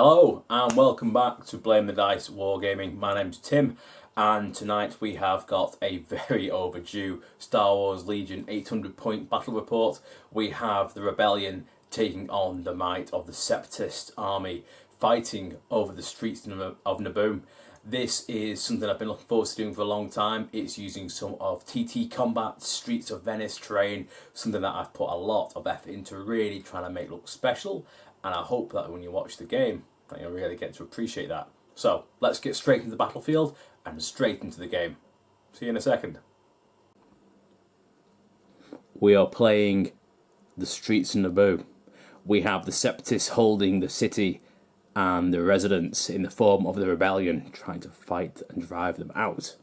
Hello and welcome back to Blamethedicewargaming. My name's Tim and tonight we have got a very overdue Star Wars Legion 800 point battle report. We have the rebellion taking on the might of the Separatist army, fighting over the streets of Naboo. This is something I've been looking forward to doing for a long time. It's using some of TT Combat Streets of Venice terrain, something that I've put a lot of effort into really trying to make look special, and I hope that when you watch the game that you'll really get to appreciate that. So let's get straight into the battlefield and straight into the game. See you in a second. We are playing the streets of Naboo. We have the Septus holding the city and the residents in the form of the rebellion, trying to fight and drive them out.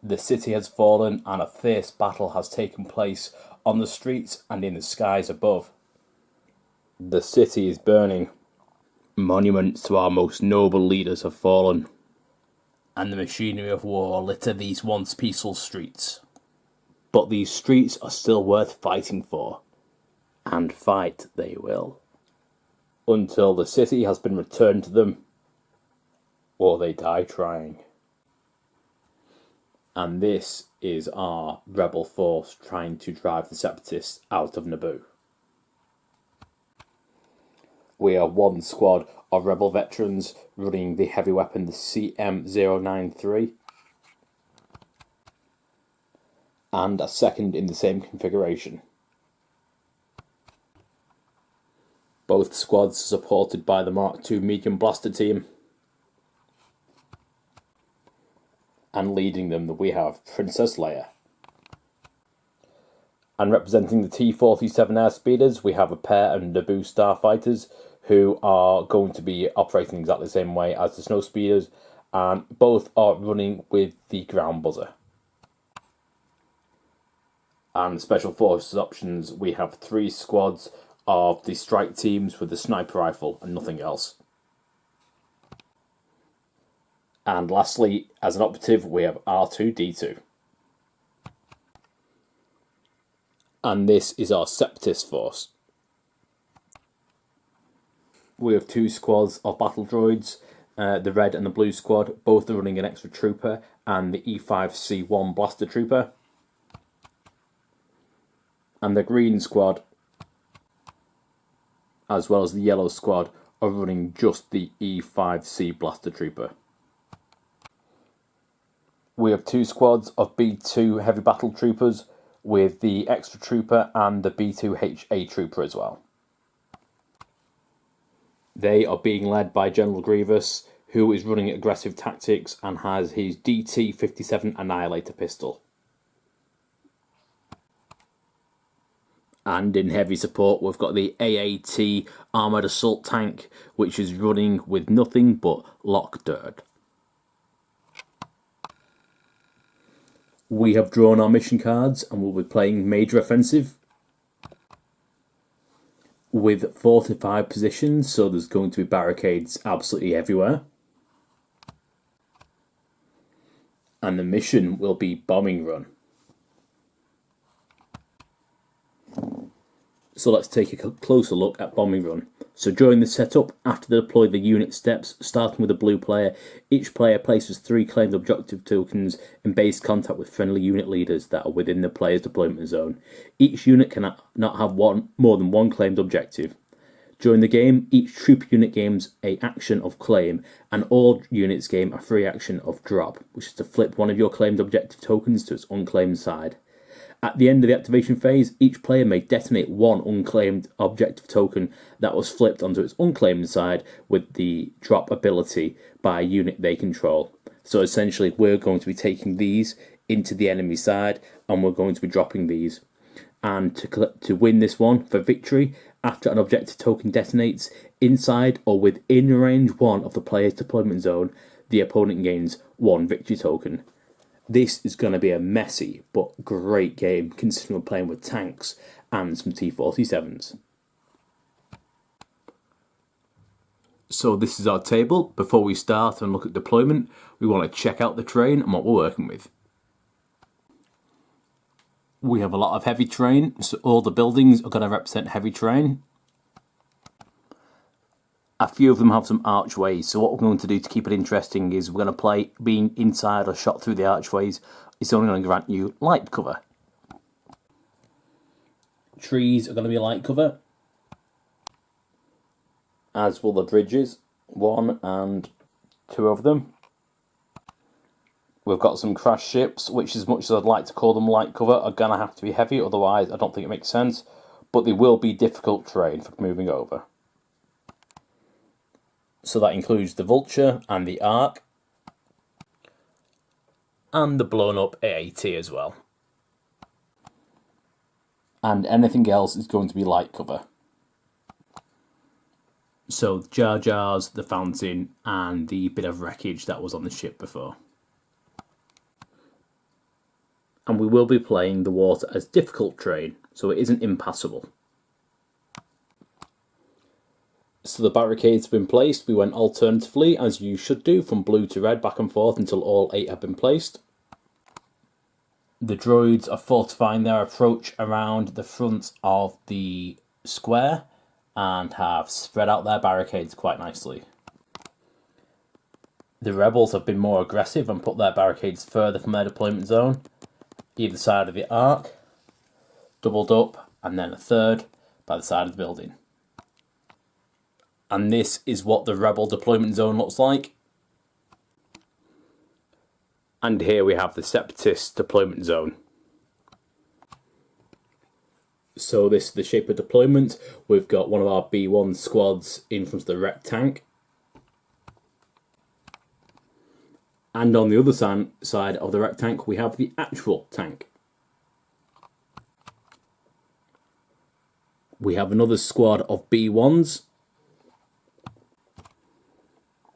The city has fallen and a fierce battle has taken place on the streets and in the skies above. The city is burning. Monuments to our most noble leaders have fallen, and the machinery of war litter these once peaceful streets. But these streets are still worth fighting for, and fight they will, until the city has been returned to them, or they die trying. And this is our rebel force trying to drive the Separatists out of Naboo. We are one squad of rebel veterans running the heavy weapon, the CM093, and a second in the same configuration. Both squads are supported by the Mark II medium blaster team, and leading them we have Princess Leia. And representing the T-47 airspeeders, we have a pair of Naboo starfighters who are going to be operating exactly the same way as the snowspeeders, and both are running with the ground buzzer. And special forces options, we have 3 squads of the strike teams with the sniper rifle and nothing else. And lastly, as an operative, we have R2-D2. And this is our Septus force. We have 2 squads of battle droids, the red and the blue squad, both are running an extra trooper and the E5C1 blaster trooper. And the green squad, as well as the yellow squad, are running just the E5C blaster trooper. We have 2 squads of B2 heavy battle troopers, with the extra trooper and the B2HA trooper as well. They are being led by General Grievous, who is running aggressive tactics and has his DT-57 Annihilator pistol. And in heavy support we've got the AAT Armoured Assault Tank, which is running with nothing but lock dirt. We have drawn our mission cards and we'll be playing Major Offensive with fortified positions, so there's going to be barricades absolutely everywhere. And the mission will be Bombing Run. So let's take a closer look at Bombing Run. So during the setup, after they deploy the unit steps, starting with the blue player, each player places 3 claimed objective tokens in base contact with friendly unit leaders that are within the player's deployment zone. Each unit cannot have more than 1 claimed objective. During the game, each troop unit gains an action of claim, and all units gain a free action of drop, which is to flip one of your claimed objective tokens to its unclaimed side. At the end of the activation phase, each player may detonate 1 unclaimed objective token that was flipped onto its unclaimed side with the drop ability by a unit they control. So essentially we're going to be taking these into the enemy side and we're going to be dropping these. And to win this one for victory, after an objective token detonates inside or within range 1 of the player's deployment zone, the opponent gains 1 victory token. This is going to be a messy but great game, considering we're playing with tanks and some T-47s. So this is our table. Before we start and look at deployment, we want to check out the terrain and what we're working with. We have a lot of heavy terrain, so all the buildings are going to represent heavy terrain. A few of them have some archways, so what we're going to do to keep it interesting is we're going to play being inside or shot through the archways. It's only going to grant you light cover. Trees are going to be light cover, as will the bridges, 1 and 2 of them. We've got some crash ships, which as much as I'd like to call them light cover, are going to have to be heavy, otherwise I don't think it makes sense. But they will be difficult terrain for moving over. So that includes the Vulture and the Ark, and the blown up AAT as well. And anything else is going to be light cover. So the Jar Jars, the fountain, and the bit of wreckage that was on the ship before. And we will be playing the water as difficult terrain, so it isn't impassable. So the barricades have been placed. We went alternatively, as you should do, from blue to red, back and forth until all 8 have been placed. The droids are fortifying their approach around the front of the square and have spread out their barricades quite nicely. The rebels have been more aggressive and put their barricades further from their deployment zone, either side of the arc, doubled up, and then a third by the side of the building. And this is what the rebel deployment zone looks like. And here we have the Separatist deployment zone. So this is the shape of deployment. We've got one of our B1 squads in front of the wrecked tank. And on the other side of the wrecked tank, we have the actual tank. We have another squad of B1s.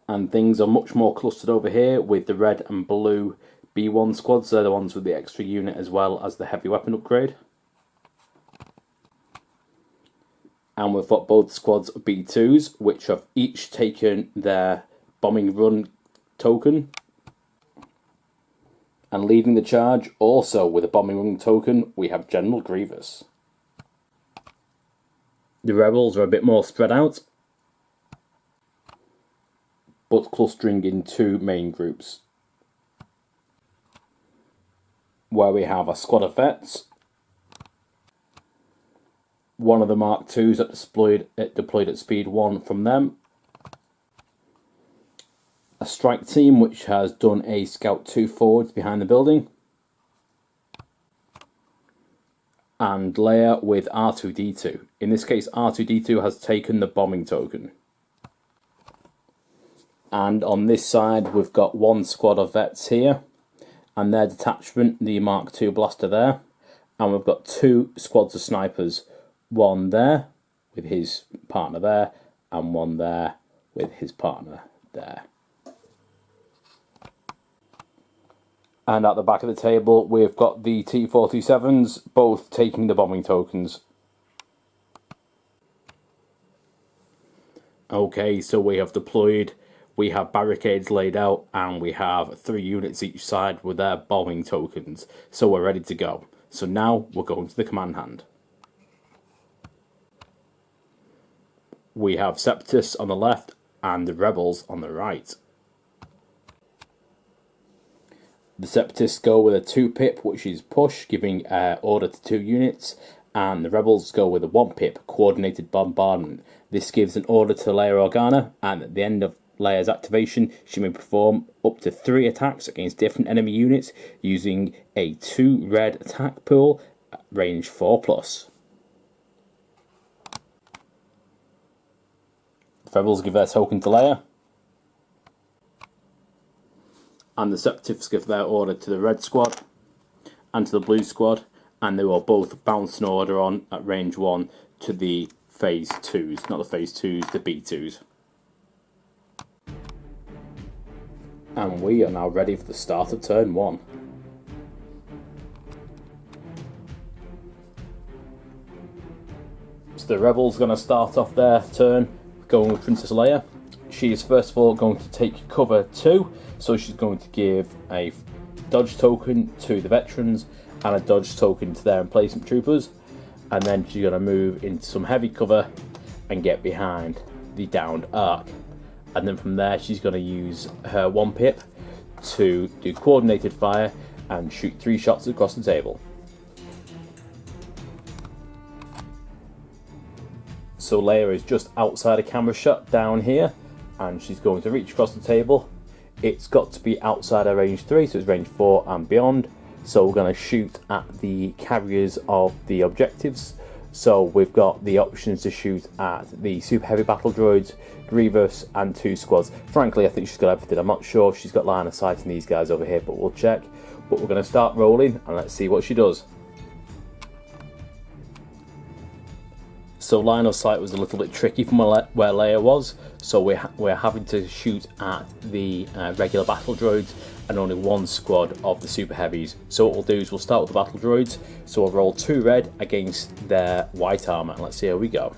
And things are much more clustered over here with the red and blue B1 squads. They're the ones with the extra unit as well as the heavy weapon upgrade. And we've got both squads of B2s, which have each taken their bombing run token. And leading the charge, also with a bombing run token, we have General Grievous. The rebels are a bit more spread out, but clustering in 2 main groups, where we have a squad of vets, one of the Mark IIs that deployed at speed 1 from them, a strike team which has done a Scout 2 forwards behind the building, and Leia with R2-D2. In this case, R2-D2 has taken the bombing token. And on this side, we've got 1 squad of vets here, and their detachment, the Mark II blaster there. And we've got 2 squads of snipers, 1 there with his partner there, and 1 there with his partner there. And at the back of the table, we've got the T-47s, both taking the bombing tokens. Okay, so we have deployed. We have barricades laid out, and we have 3 units each side with their bombing tokens. So we're ready to go. So now we're going to the command hand. We have Septus on the left and the rebels on the right. The Separatists go with a 2-pip, which is push, giving order to 2 units, and the rebels go with a 1-pip, coordinated bombardment. This gives an order to Leia Organa, and at the end of Leia's activation, she may perform up to 3 attacks against different enemy units using a 2 red attack pool at range 4+. The rebels give their token to Leia, and the Separatists give their order to the red squad and to the blue squad, and they will both bounce an order on at range 1 to the phase 2s, not the phase 2s, the B2s. And we are now ready for the start of turn 1. So the rebels are going to start off their turn going with Princess Leia. She is first of all going to take cover 2, so she's going to give a dodge token to the veterans and a dodge token to their emplacement troopers, and then she's going to move into some heavy cover and get behind the downed arc. And then from there she's going to use her 1 pip to do coordinated fire and shoot 3 shots across the table. So Leia is just outside a camera shot down here, and she's going to reach across the table. It's got to be outside her range 3, so it's range 4 and beyond. So we're going to shoot at the carriers of the objectives. So we've got the options to shoot at the super heavy battle droids, Grievous, and 2 squads. Frankly, I think she's got everything. I'm not sure if she's got line of sight in these guys over here, but we'll check. But we're going to start rolling, and let's see what she does. So line of sight was a little bit tricky from where Leia was, so we're having to shoot at the regular battle droids and only 1 squad of the super heavies. So what we'll do is we'll start with the battle droids. So we'll roll 2 red against their white armor, and let's see how we go.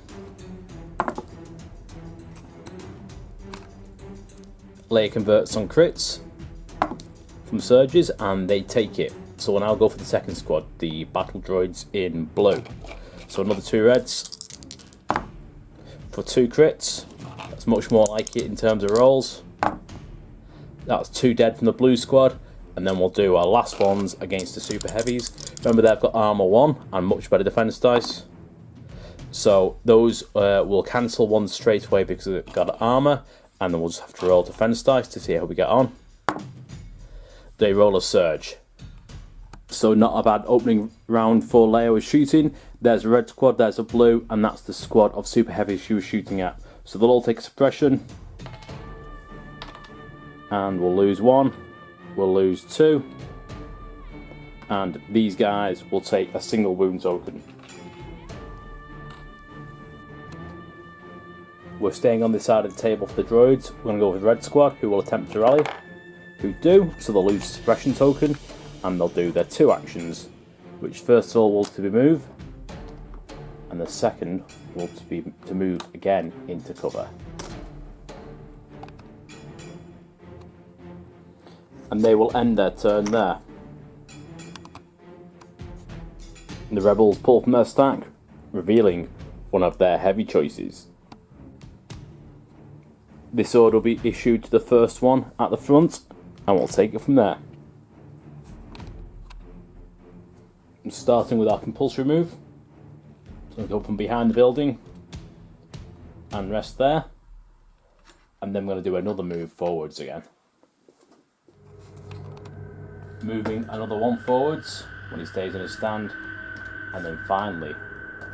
Leia converts on crits from surges, and they take it. So we'll now go for the second squad, the battle droids in blue. So another 2 reds for 2 crits. That's much more like it in terms of rolls. That's 2 dead from the blue squad, and then we'll do our last ones against the super heavies. Remember, they've got armor 1 and much better defense dice, so those will cancel 1 straight away because they've got armor, and then we'll just have to roll defense dice to see how we get on. They roll a surge. So not a bad opening round for Leia was shooting. There's a red squad, there's a blue, and that's the squad of super heavies she was shooting at. So they'll all take a suppression, and we'll lose 1, we'll lose 2, and these guys will take a single wound token. We're staying on this side of the table for the droids. We're going to go with the red squad, who will attempt to rally, who do, so they'll lose a suppression token, and they'll do their 2 actions, which first of all will to be move, and the second will be to move again into cover. And they will end their turn there. And the rebels pull from their stack, revealing one of their heavy choices. This order will be issued to the first one at the front, and we'll take it from there. Starting with our compulsory move. So we'll go from behind the building and rest there, and then I'm going to do another move forwards again. Moving another 1 forwards when he stays in his stand, and then finally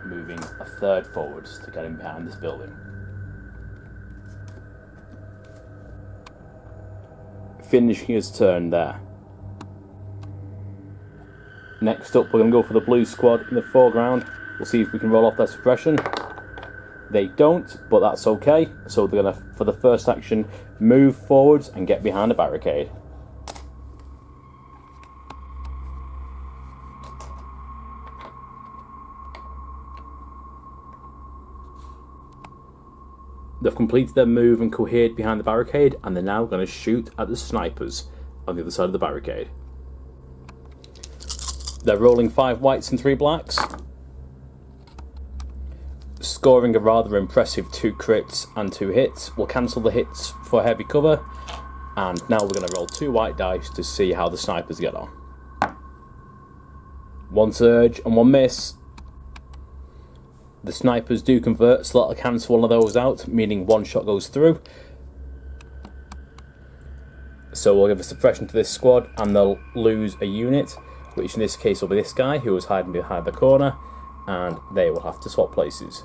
moving a 3rd forwards to get him behind this building. Finishing his turn there. Next up, we're going to go for the blue squad in the foreground. We'll see if we can roll off their suppression. They don't, but that's okay. So they're going to, for the first action, move forwards and get behind a barricade. They've completed their move and cohered behind the barricade, and they're now going to shoot at the snipers on the other side of the barricade. They're rolling 5 whites and 3 blacks, scoring a rather impressive 2 crits and 2 hits. We'll cancel the hits for heavy cover, and now we're going to roll 2 white dice to see how the snipers get on. 1 surge and 1 miss. The snipers do convert, so that'll cancel one of those out, meaning 1 shot goes through. So we'll give a suppression to this squad, and they'll lose a unit, which in this case will be this guy who was hiding behind the corner, and they will have to swap places.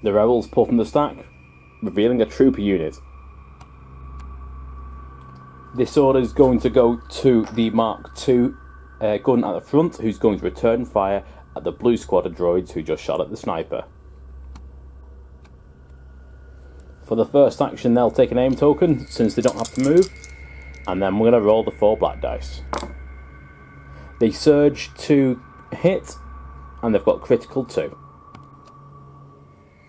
The rebels pull from the stack, revealing a trooper unit. This order is going to go to the Mark II gun at the front, who's going to return fire at the blue squad of droids who just shot at the sniper. For the first action, they'll take an aim token since they don't have to move, and then we're going to roll the 4 black dice. They surge to hit, and they've got critical 2.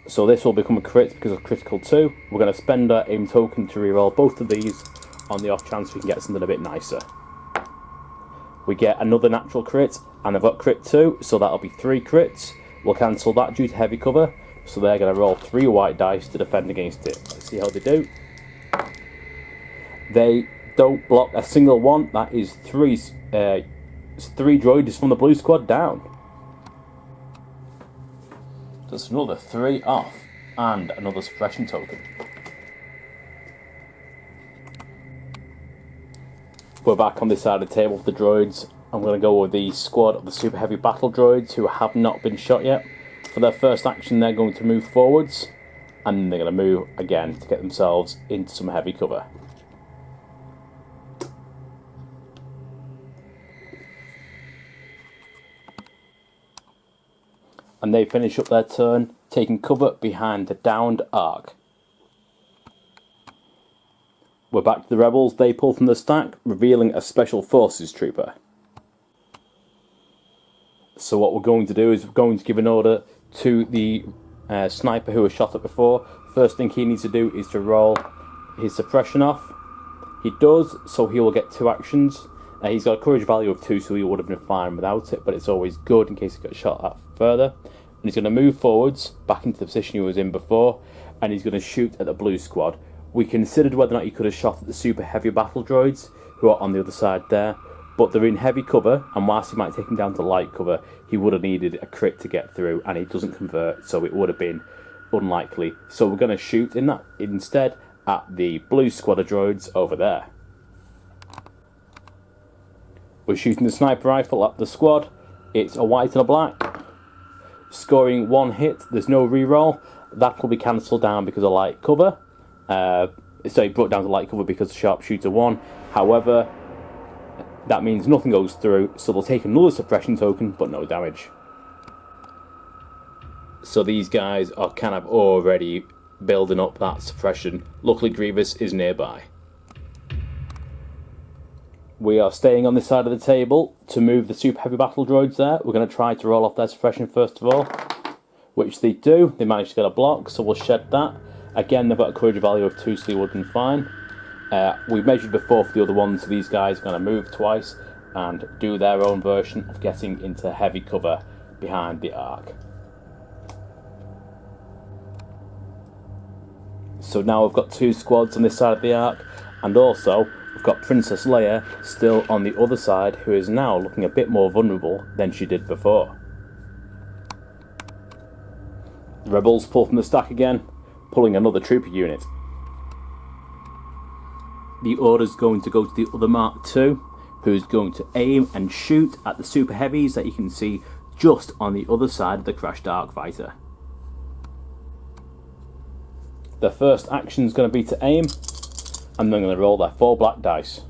So this will become a crit because of critical 2. We're going to spend our aim token to reroll both of these on the off chance we can get something a bit nicer. We get another natural crit, and they've got crit 2, so that'll be 3 crits. We'll cancel that due to heavy cover, So they're going to roll 3 white dice to defend against it. Let's see how they do. They don't block a single one. That is 3 droids from the blue squad down. That's another 3 off. And another suppression token. We're back on this side of the table for the droids. I'm going to go with the squad of the super heavy battle droids who have not been shot yet. For their first action, they're going to move forwards, and then they're going to move again to get themselves into some heavy cover. And they finish up their turn, taking cover behind the downed arc. We're back to the rebels. They pull from the stack, revealing a special forces trooper. So what we're going to do is we're going to give an order to the sniper who was shot at before. First thing he needs to do is to roll his suppression off. He does, so he will get 2 actions. He's got a courage value of 2, so he would have been fine without it, but it's always good in case he got shot at further. And he's going to move forwards, back into the position he was in before, and he's going to shoot at the blue squad. We considered whether or not he could have shot at the super heavy battle droids, who are on the other side there, but they're in heavy cover, and whilst he might take him down to light cover, he would have needed a crit to get through, and he doesn't convert, so it would have been unlikely. So we're going to shoot in that instead at the blue squad of droids over there. We're shooting the sniper rifle at the squad. It's a white and a black. Scoring 1 hit, there's no reroll. That will be cancelled down because of light cover. So he brought down to light cover because the sharpshooter won. However, that means nothing goes through, so they'll take another suppression token, but no damage. So these guys are kind of already building up that suppression. Luckily Grievous is nearby. We are staying on this side of the table to move the super heavy battle droids there. We're going to try to roll off their suppression first of all, which they do. They managed to get a block, so we'll shed that. Again, they've got a courage value of 2, so they would have been fine. We've measured before for the other ones, so these guys are going to move twice and do their own version of getting into heavy cover behind the arc. So now we've got 2 squads on this side of the arc, and also we've got Princess Leia still on the other side, who is now looking a bit more vulnerable than she did before. The rebels pull from the stack again, pulling another trooper unit. The order's going to go to the other Mark II, who's going to aim and shoot at the super heavies that you can see just on the other side of the crashed arc fighter. Their first action is going to be to aim, and they're going to roll their 4 black dice.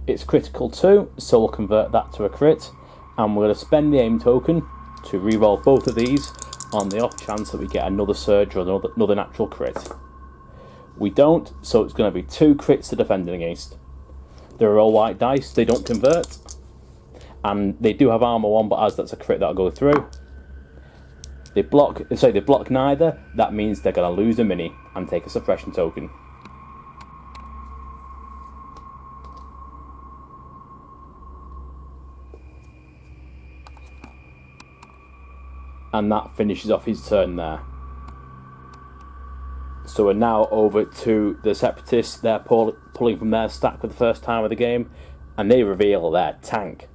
It's critical too, so we'll convert that to a crit, and we're going to spend the aim token to re-roll both of these on the off chance that we get another surge or another natural crit. We don't, so it's going to be 2 crits to defend against. They're all white dice, they don't convert, and they do have armor 1, but as that's a crit that'll go through. They block neither. That means they're going to lose a mini and take a suppression token. And that finishes off his turn there. So we're now over to the Separatists. They're pulling from their stack for the first time of the game, and they reveal their tank.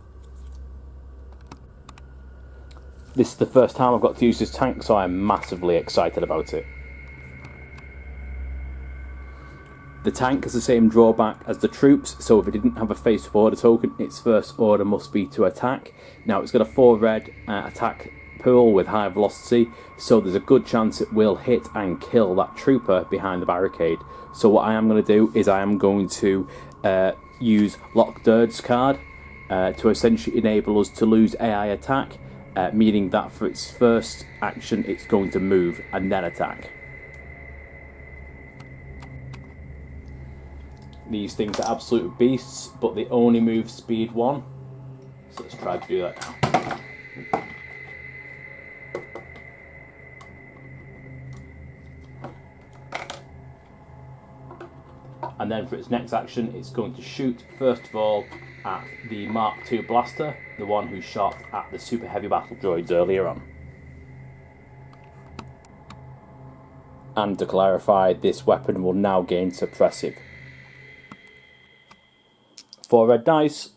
This is the first time I've got to use this tank, so I'm massively excited about it. The tank has the same drawback as the troops, so if it didn't have a face-up order token, its first order must be to attack. Now it's got a 4 red attack pool with high velocity, so there's a good chance it will hit and kill that trooper behind the barricade. So what I am going to do is I am going to use Lock Dirge's card to essentially enable us to lose AI attack, meaning that for its first action it's going to move and then attack. These things are absolute beasts, but they only move speed 1, so let's try to do that now. And then for its next action, it's going to shoot, first of all, at the Mark II blaster, the one who shot at the super heavy battle droids earlier on. And to clarify, this weapon will now gain Suppressive. 4 red dice.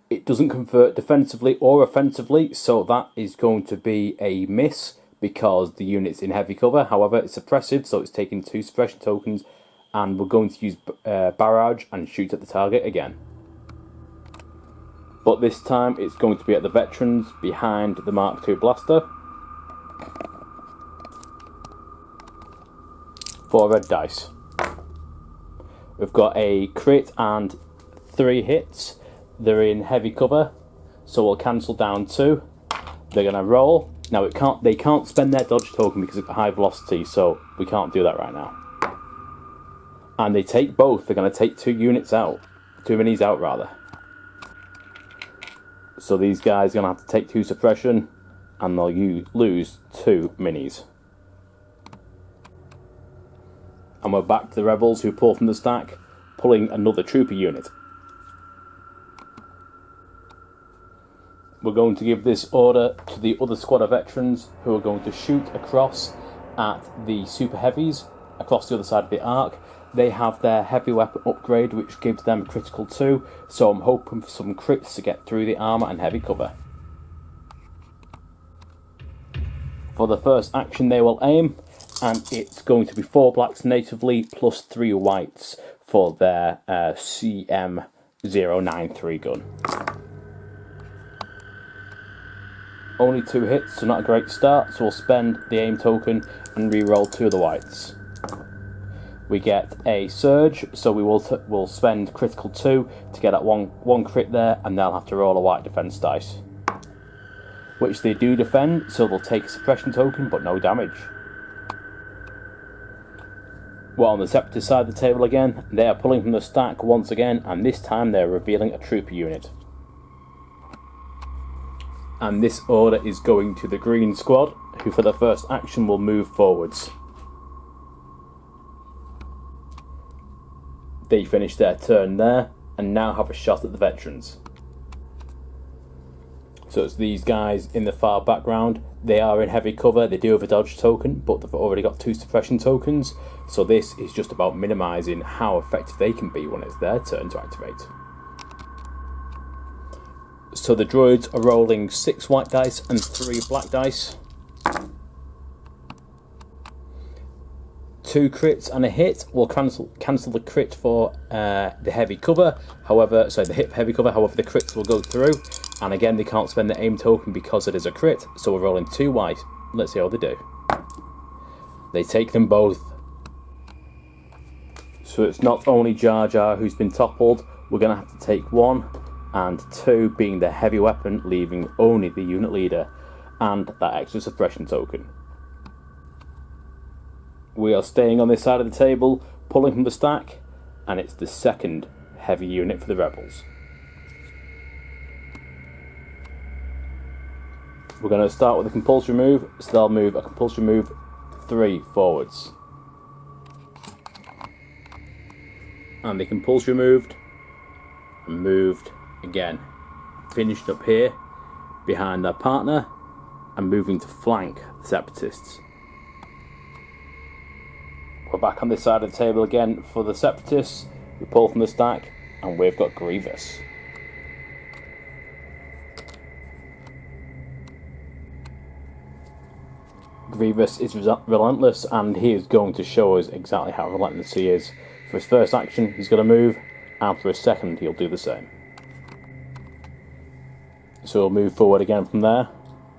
It doesn't convert defensively or offensively, so that is going to be a miss because the unit's in heavy cover. However, it's suppressive, so it's taking 2 suppression tokens, and we're going to use barrage and shoot at the target again. But this time it's going to be at the veterans behind the Mark II blaster. 4 red dice. We've got a crit and 3 hits. They're in heavy cover, so we'll cancel down 2. They're going to roll. Now they can't spend their dodge token because of high velocity, so we can't do that right now. And they take both. They're going to take 2 units out. 2 minis out, rather. So these guys are going to have to take 2 suppression, and they'll lose 2 minis. And we're back to the rebels who pull from the stack, pulling another trooper unit. We're going to give this order to the other squad of veterans who are going to shoot across at the super heavies across the other side of the arc. They have their heavy weapon upgrade, which gives them a critical 2, so I'm hoping for some crits to get through the armour and heavy cover. For the first action they will aim, and it's going to be 4 blacks natively plus 3 whites for their CM093 gun. Only 2 hits, so not a great start, so we'll spend the aim token and re-roll 2 of the whites. We get a surge, so we'll spend critical 2 to get that one crit there, and they'll have to roll a white defense dice. Which they do defend, so they'll take a suppression token, but no damage. Well, on the Septus side of the table again, they are pulling from the stack once again, and this time they're revealing a trooper unit. And this order is going to the green squad, who for the first action will move forwards. They finish their turn there, and now have a shot at the veterans. So it's these guys in the far background. They are in heavy cover, they do have a dodge token, but they've already got 2 suppression tokens, so this is just about minimising how effective they can be when it's their turn to activate. So the droids are rolling 6 white dice and 3 black dice. 2 crits and a hit. We'll cancel the crit for the heavy cover. However, sorry, the hit for heavy cover. However, the crits will go through. And again, they can't spend the aim token because it is a crit. So we're rolling 2 white. Let's see how they do. They take them both. So it's not only Jar Jar who's been toppled. We're going to have to take 1. And 2 being the heavy weapon, leaving only the unit leader and that extra suppression token. We are staying on this side of the table, pulling from the stack, and it's the second heavy unit for the rebels. We're going to start with a compulsory move, so they'll move a compulsory move 3 forwards. And they compulsory moved, and moved again, finished up here behind their partner and moving to flank the Separatists. We're back on this side of the table again for the Separatists. We pull from the stack and we've got Grievous. Grievous is relentless, and he is going to show us exactly how relentless he is. For his first action he's going to move, and for his second he'll do the same. So we'll move forward again from there.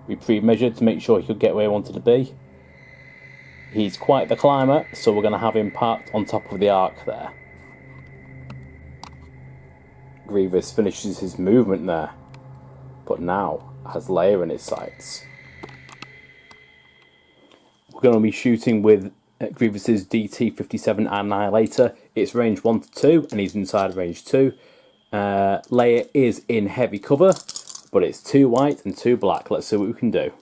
We pre-measured to make sure he could get where he wanted to be. He's quite the climber, so we're going to have him parked on top of the arc there. Grievous finishes his movement there, but now has Leia in his sights. We're going to be shooting with Grievous's DT-57 Annihilator. It's range 1 to 2, and he's inside range 2. Leia is in heavy cover, but it's 2 white and 2 black. Let's see what we can do.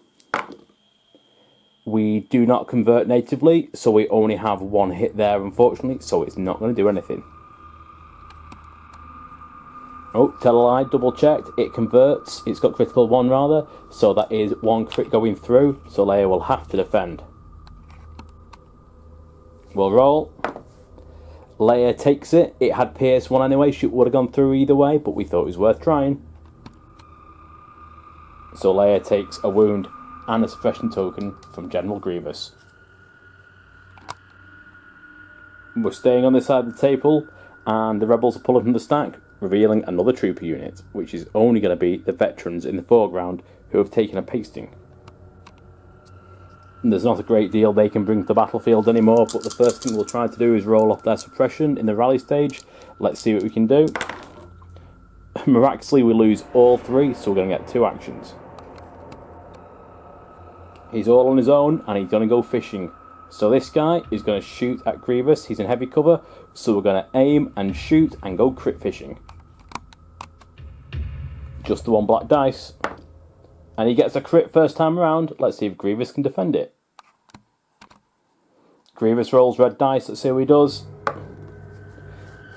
We do not convert natively, so we only have 1 hit there, unfortunately, so it's not going to do anything. Oh, tell a lie, double checked. It converts. It's got critical 1 rather. So that is 1 crit going through. So Leia will have to defend. We'll roll. Leia takes it. It had PS1 anyway. She would have gone through either way, but we thought it was worth trying. So Leia takes a wound and a suppression token from General Grievous. We're staying on this side of the table, and the rebels are pulling from the stack, revealing another trooper unit, which is only going to be the veterans in the foreground who have taken a pasting. And there's not a great deal they can bring to the battlefield anymore, but the first thing we'll try to do is roll off their suppression in the rally stage. Let's see what we can do. Miraculously, we lose all 3, so we're going to get 2 actions. He's all on his own, and he's going to go fishing. So this guy is going to shoot at Grievous. He's in heavy cover, so we're going to aim and shoot and go crit fishing. Just the 1 black dice. And he gets a crit first time around. Let's see if Grievous can defend it. Grievous rolls red dice. Let's see how he does.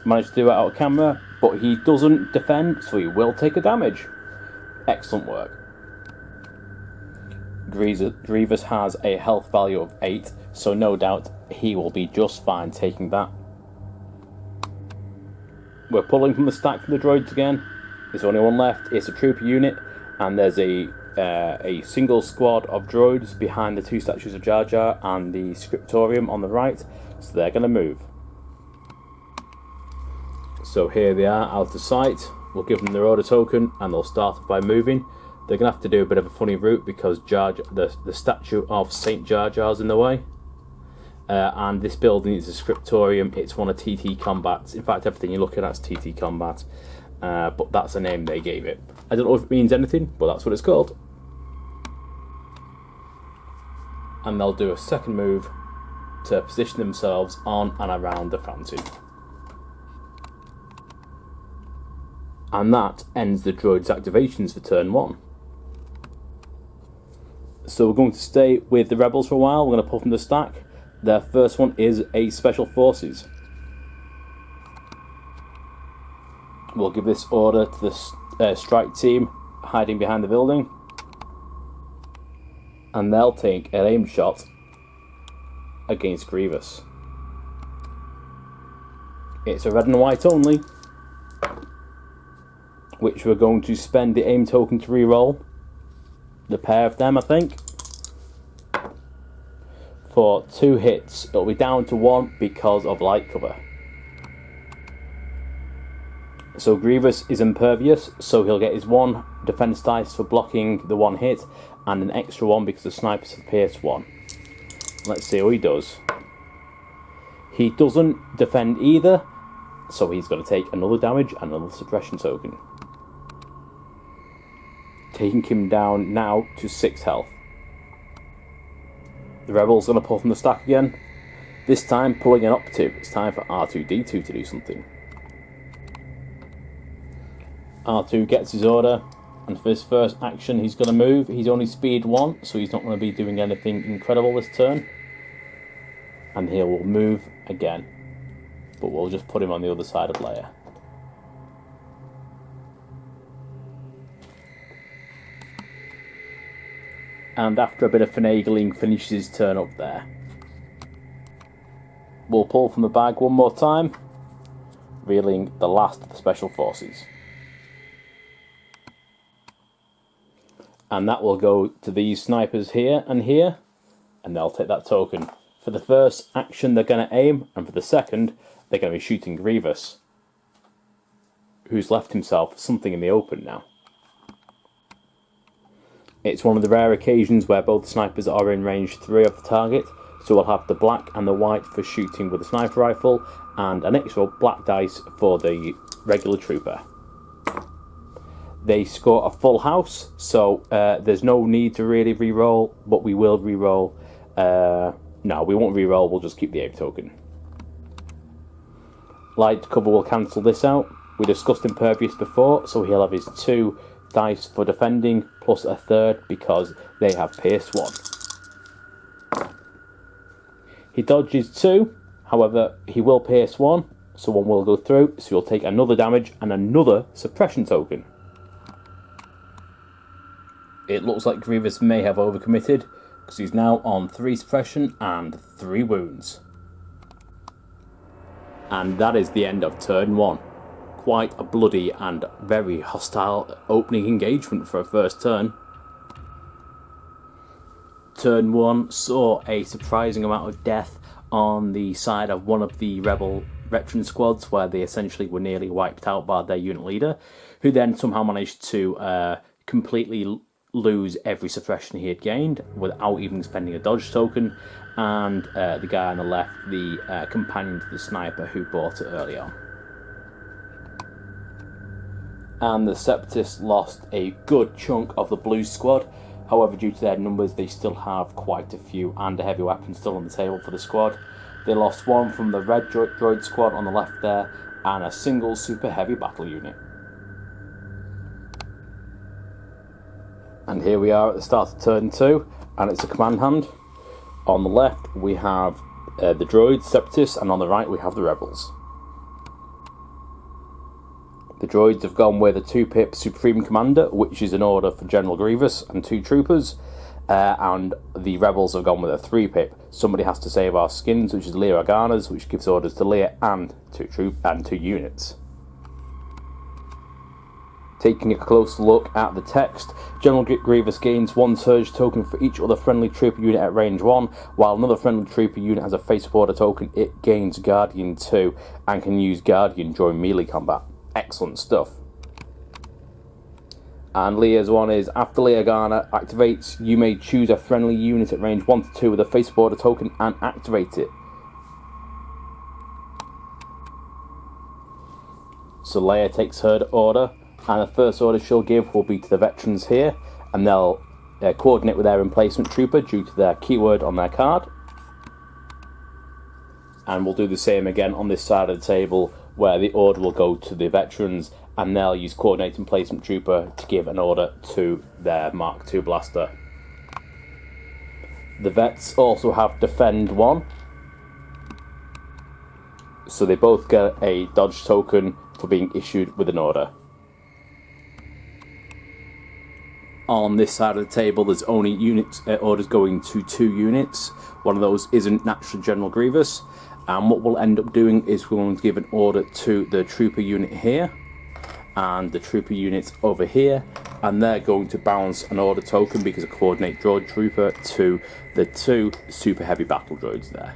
Managed to do it out of camera, but he doesn't defend, so he will take a damage. Excellent work. Grievous has a health value of 8, so no doubt he will be just fine taking that. We're pulling from the stack for the droids again. There's only 1 left. It's a trooper unit, and there's a single squad of droids behind the 2 statues of Jar Jar and the scriptorium on the right, so they're going to move. So here they are out of sight. We'll give them their order token, and they'll start by moving. They're going to have to do a bit of a funny route because the statue of Saint Jar Jar's in the way. And this building is a scriptorium. It's one of TT Combat's. In fact, everything you're looking at is TT Combat. But that's the name they gave it. I don't know if it means anything, but that's what it's called. And they'll do a second move to position themselves on and around the fountain. And that ends the droid's activations for turn 1. So we're going to stay with the rebels for a while. We're going to pull from the stack. Their first one is a Special Forces. We'll give this order to the strike team hiding behind the building. And they'll take an aim shot against Grievous. It's a red and white only, which we're going to spend the aim token to reroll. The pair of them, I think. For 2 hits, it'll be down to 1 because of light cover. So Grievous is impervious, so he'll get his 1 defense dice for blocking the 1 hit, and an extra 1 because the snipers have pierced 1. Let's see how he does. He doesn't defend either, so he's going to take another damage and another suppression token. Taking him down now to 6 health. The rebels going to pull from the stack again. This time pulling an operative. It's time for R2-D2 to do something. R2 gets his order, and for his first action he's going to move. He's only speed 1, so he's not going to be doing anything incredible this turn. And he will move again. But we'll just put him on the other side of Leia. And after a bit of finagling, finishes his turn up there. We'll pull from the bag one more time, revealing the last of the Special Forces. And that will go to these snipers here, and they'll take that token. For the first action they're going to aim, and for the second they're going to be shooting Grievous, who's left himself something in the open now. It's one of the rare occasions where both snipers are in range 3 of the target, so we'll have the black and the white for shooting with the sniper rifle, and an extra black dice for the regular trooper. They score a full house, so there's no need to really re-roll, but we will re-roll. No, we won't re-roll, we'll just keep the aim token. Light cover will cancel this out. We discussed impervious before, so he'll have his 2 dice for defending, plus a 3rd because they have pierced 1. He dodges 2, however, he will pierce 1, So one will go through, so you'll take another damage and another suppression token. It looks like Grievous may have overcommitted, because he's now on 3 suppression and 3 wounds. And that is the end of turn 1. Quite a bloody and very hostile opening engagement for a first turn. Turn 1 saw a surprising amount of death on the side of one of the rebel veteran squads, where they essentially were nearly wiped out by their unit leader, who then somehow managed to completely lose every suppression he had gained without even spending a dodge token, and the guy on the left, the companion to the sniper who bought it early on. And the Septus lost a good chunk of the blue squad. However, due to their numbers, they still have quite a few and a heavy weapon still on the table for the squad. They lost 1 from the red droid squad on the left there, and a single super heavy battle unit. And here we are at the start of turn 2, and it's a command hand. On the left we have the droids, Septus, and on the right we have the rebels. The droids have gone with a 2-pip Supreme Commander, which is an order for General Grievous and 2 troopers, and the rebels have gone with a 3-pip. Somebody has to save our skins, which is Leia Organa's, which gives orders to Leia and 2 units. Taking a closer look at the text, General Grievous gains 1 surge token for each other friendly trooper unit at range 1, while another friendly trooper unit has a face-up order token. It gains Guardian 2 and can use Guardian during melee combat. Excellent stuff. And Leia's one is, after Leia Organa activates, you may choose a friendly unit at range 1 to 2 with a face-up order token and activate it. So Leia takes her order, and the first order she'll give will be to the veterans here, and they'll coordinate with their emplacement trooper due to their keyword on their card. And we'll do the same again on this side of the table, where the order will go to the veterans, and they'll use coordinate emplacement trooper to give an order to their Mark II blaster. The vets also have defend 1, so they both get a dodge token for being issued with an order. On this side of the table, there's only orders going to 2 units. One of those isn't naturally General Grievous, and what we'll end up doing is we're going to give an order to the trooper unit here and the trooper units over here, and they're going to bounce an order token because of coordinate droid trooper to the 2 super heavy battle droids there.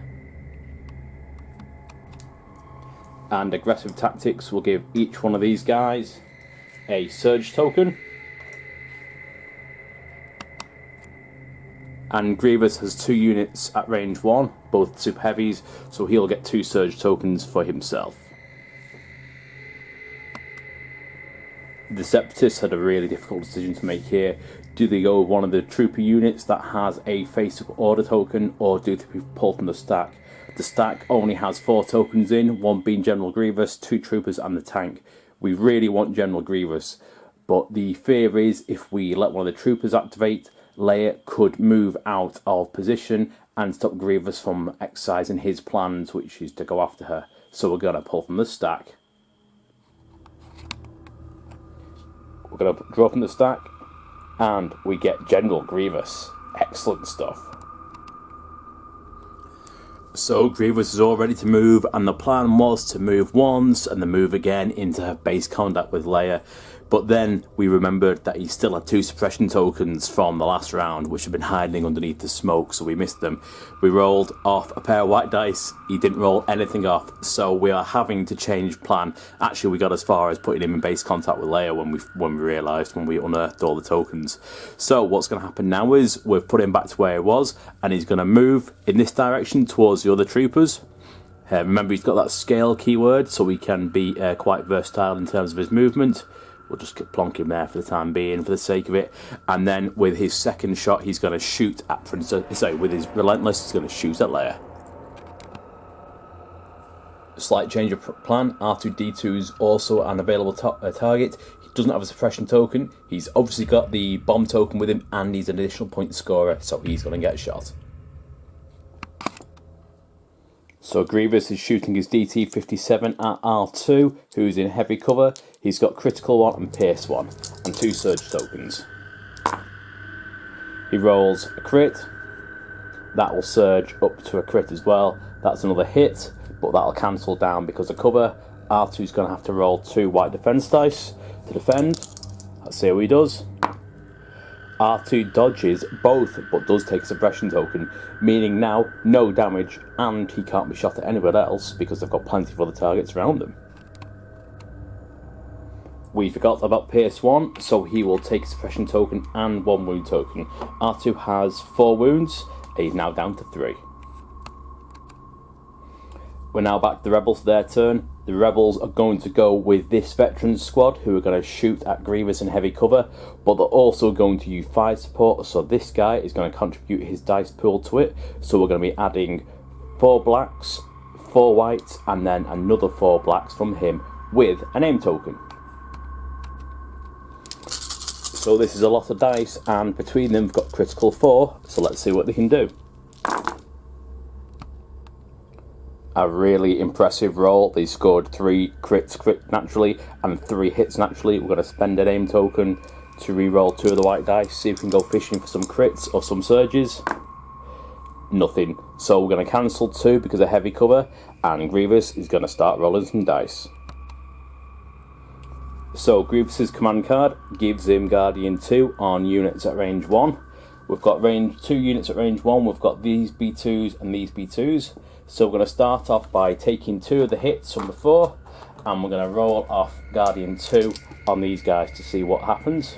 And aggressive tactics will give each one of these guys a surge token. And Grievous has 2 units at range 1, both super heavies, so he'll get 2 surge tokens for himself. The Septus had a really difficult decision to make here. Do they go with one of the trooper units that has a face-up order token, or do they pull from the stack? The stack only has 4 tokens in, 1 being General Grievous, 2 troopers and the tank. We really want General Grievous, but the fear is if we let one of the troopers activate, Leia could move out of position and stop Grievous from exercising his plans, which is to go after her. So we're going to pull from the stack. We're going to draw from the stack, and we get General Grievous. Excellent stuff. So Grievous is all ready to move, and the plan was to move once and then move again into her base contact with Leia. But then we remembered that he still had 2 suppression tokens from the last round, which had been hiding underneath the smoke, so we missed them. We rolled off a pair of white dice. He didn't roll anything off, so we are having to change plan. Actually, we got as far as putting him in base contact with Leia when we unearthed all the tokens. So what's going to happen now is we've put him back to where he was, and he's going to move in this direction towards the other troopers. Remember, he's got that scale keyword, so he can be quite versatile in terms of his movement. We'll just plonk him there for the time being, for the sake of it. And then with his second shot, he's going to shoot at with his relentless, he's going to shoot at Leia. A slight change of plan. R2-D2 is also an available target. He doesn't have a suppression token. He's obviously got the bomb token with him, and he's an additional point scorer, so he's going to get shot. So Grievous is shooting his DT-57 at R2, who's in heavy cover. He's got critical 1 and pierce 1, and 2 surge tokens. He rolls a crit. That will surge up to a crit as well. That's another hit, but that'll cancel down because of cover. R2's going to have to roll 2 white defense dice to defend. Let's see how he does. R2 dodges both, but does take a suppression token, meaning now no damage, and he can't be shot at anybody else because they've got plenty of other targets around them. We forgot about Pierce 1, so he will take a suppression token and 1 wound token. R2 has 4 wounds, and he's now down to 3. We're now back to the Rebels, their turn. The Rebels are going to go with this Veterans squad, who are going to shoot at Grievous in heavy cover, but they're also going to use fire support, so this guy is going to contribute his dice pool to it. So we're going to be adding 4 blacks, 4 whites, and then another 4 blacks from him with an aim token. So this is a lot of dice, and between them we've got critical 4, so let's see what they can do. A really impressive roll. They scored 3 crits naturally and 3 hits naturally. We're going to spend an aim token to re-roll 2 of the white dice, see if we can go fishing for some crits or some surges. Nothing. So we're going to cancel 2 because of heavy cover, and Grievous is going to start rolling some dice. So Grievous's command card gives him Guardian 2 on units at range 1. We've got 2 units at range 1. We've got these B2s and these B2s. So we're going to start off by taking 2 of the hits from before, and we're going to roll off Guardian 2 on these guys to see what happens.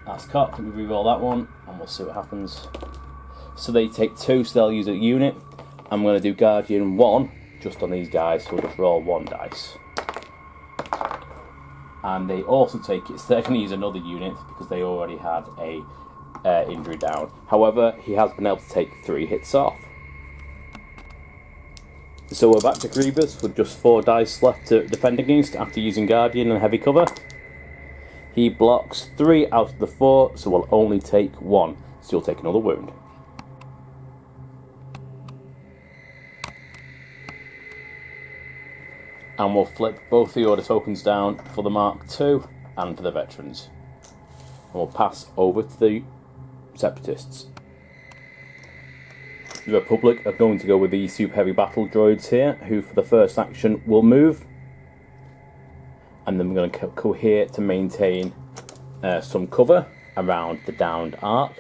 That's cocked. We re-roll that one, and we'll see what happens. So they take 2, so they'll use a unit. I'm going to do Guardian 1 just on these guys, so we'll just roll 1 dice. And they also take it, so they're going to use another unit because they already had a injury down. However, he has been able to take 3 hits off. So we're back to Grievous with just 4 dice left to defend against after using Guardian and heavy cover. He blocks 3 out of the 4, so we'll only take 1, so he'll take another wound. And we'll flip both the order tokens down for the Mark II and for the Veterans. And we'll pass over to the Separatists. The Republic are going to go with the super heavy battle droids here, who for the first action will move. And then we're going to cohere to maintain some cover around the downed arc.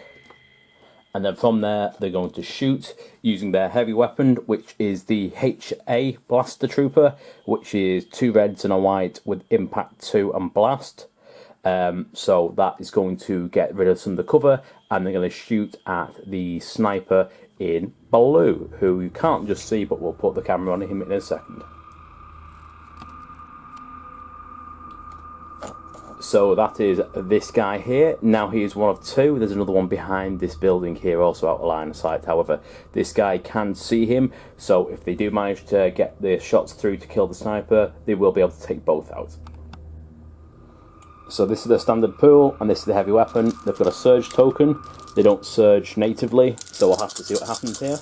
And then from there, they're going to shoot using their heavy weapon, which is the HA Blaster Trooper, which is 2 reds and a white with Impact 2 and Blast. So that is going to get rid of some of the cover, and they're going to shoot at the sniper in blue, who you can't just see, but we'll put the camera on him in a second. So that is this guy here. Now he is one of 2. There's another one behind this building here, also out of line of sight. However, this guy can see him, so if they do manage to get the shots through to kill the sniper, they will be able to take both out. So this is the standard pool, and this is the heavy weapon. They've got a surge token. They don't surge natively, so we'll have to see what happens here.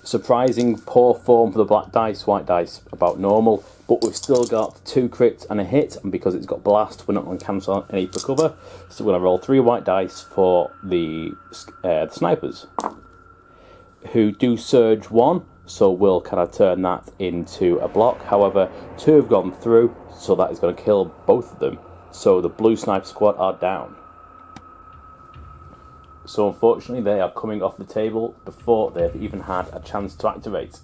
Surprising poor form for the black dice, white dice about normal, but we've still got 2 crits and a hit, and because it's got blast, we're not going to cancel any for cover. So we're going to roll 3 white dice for the snipers, who do surge 1, so we'll kind of turn that into a block. However, 2 have gone through, so that is going to kill both of them. So the blue sniper squad are down. So unfortunately they are coming off the table before they've even had a chance to activate.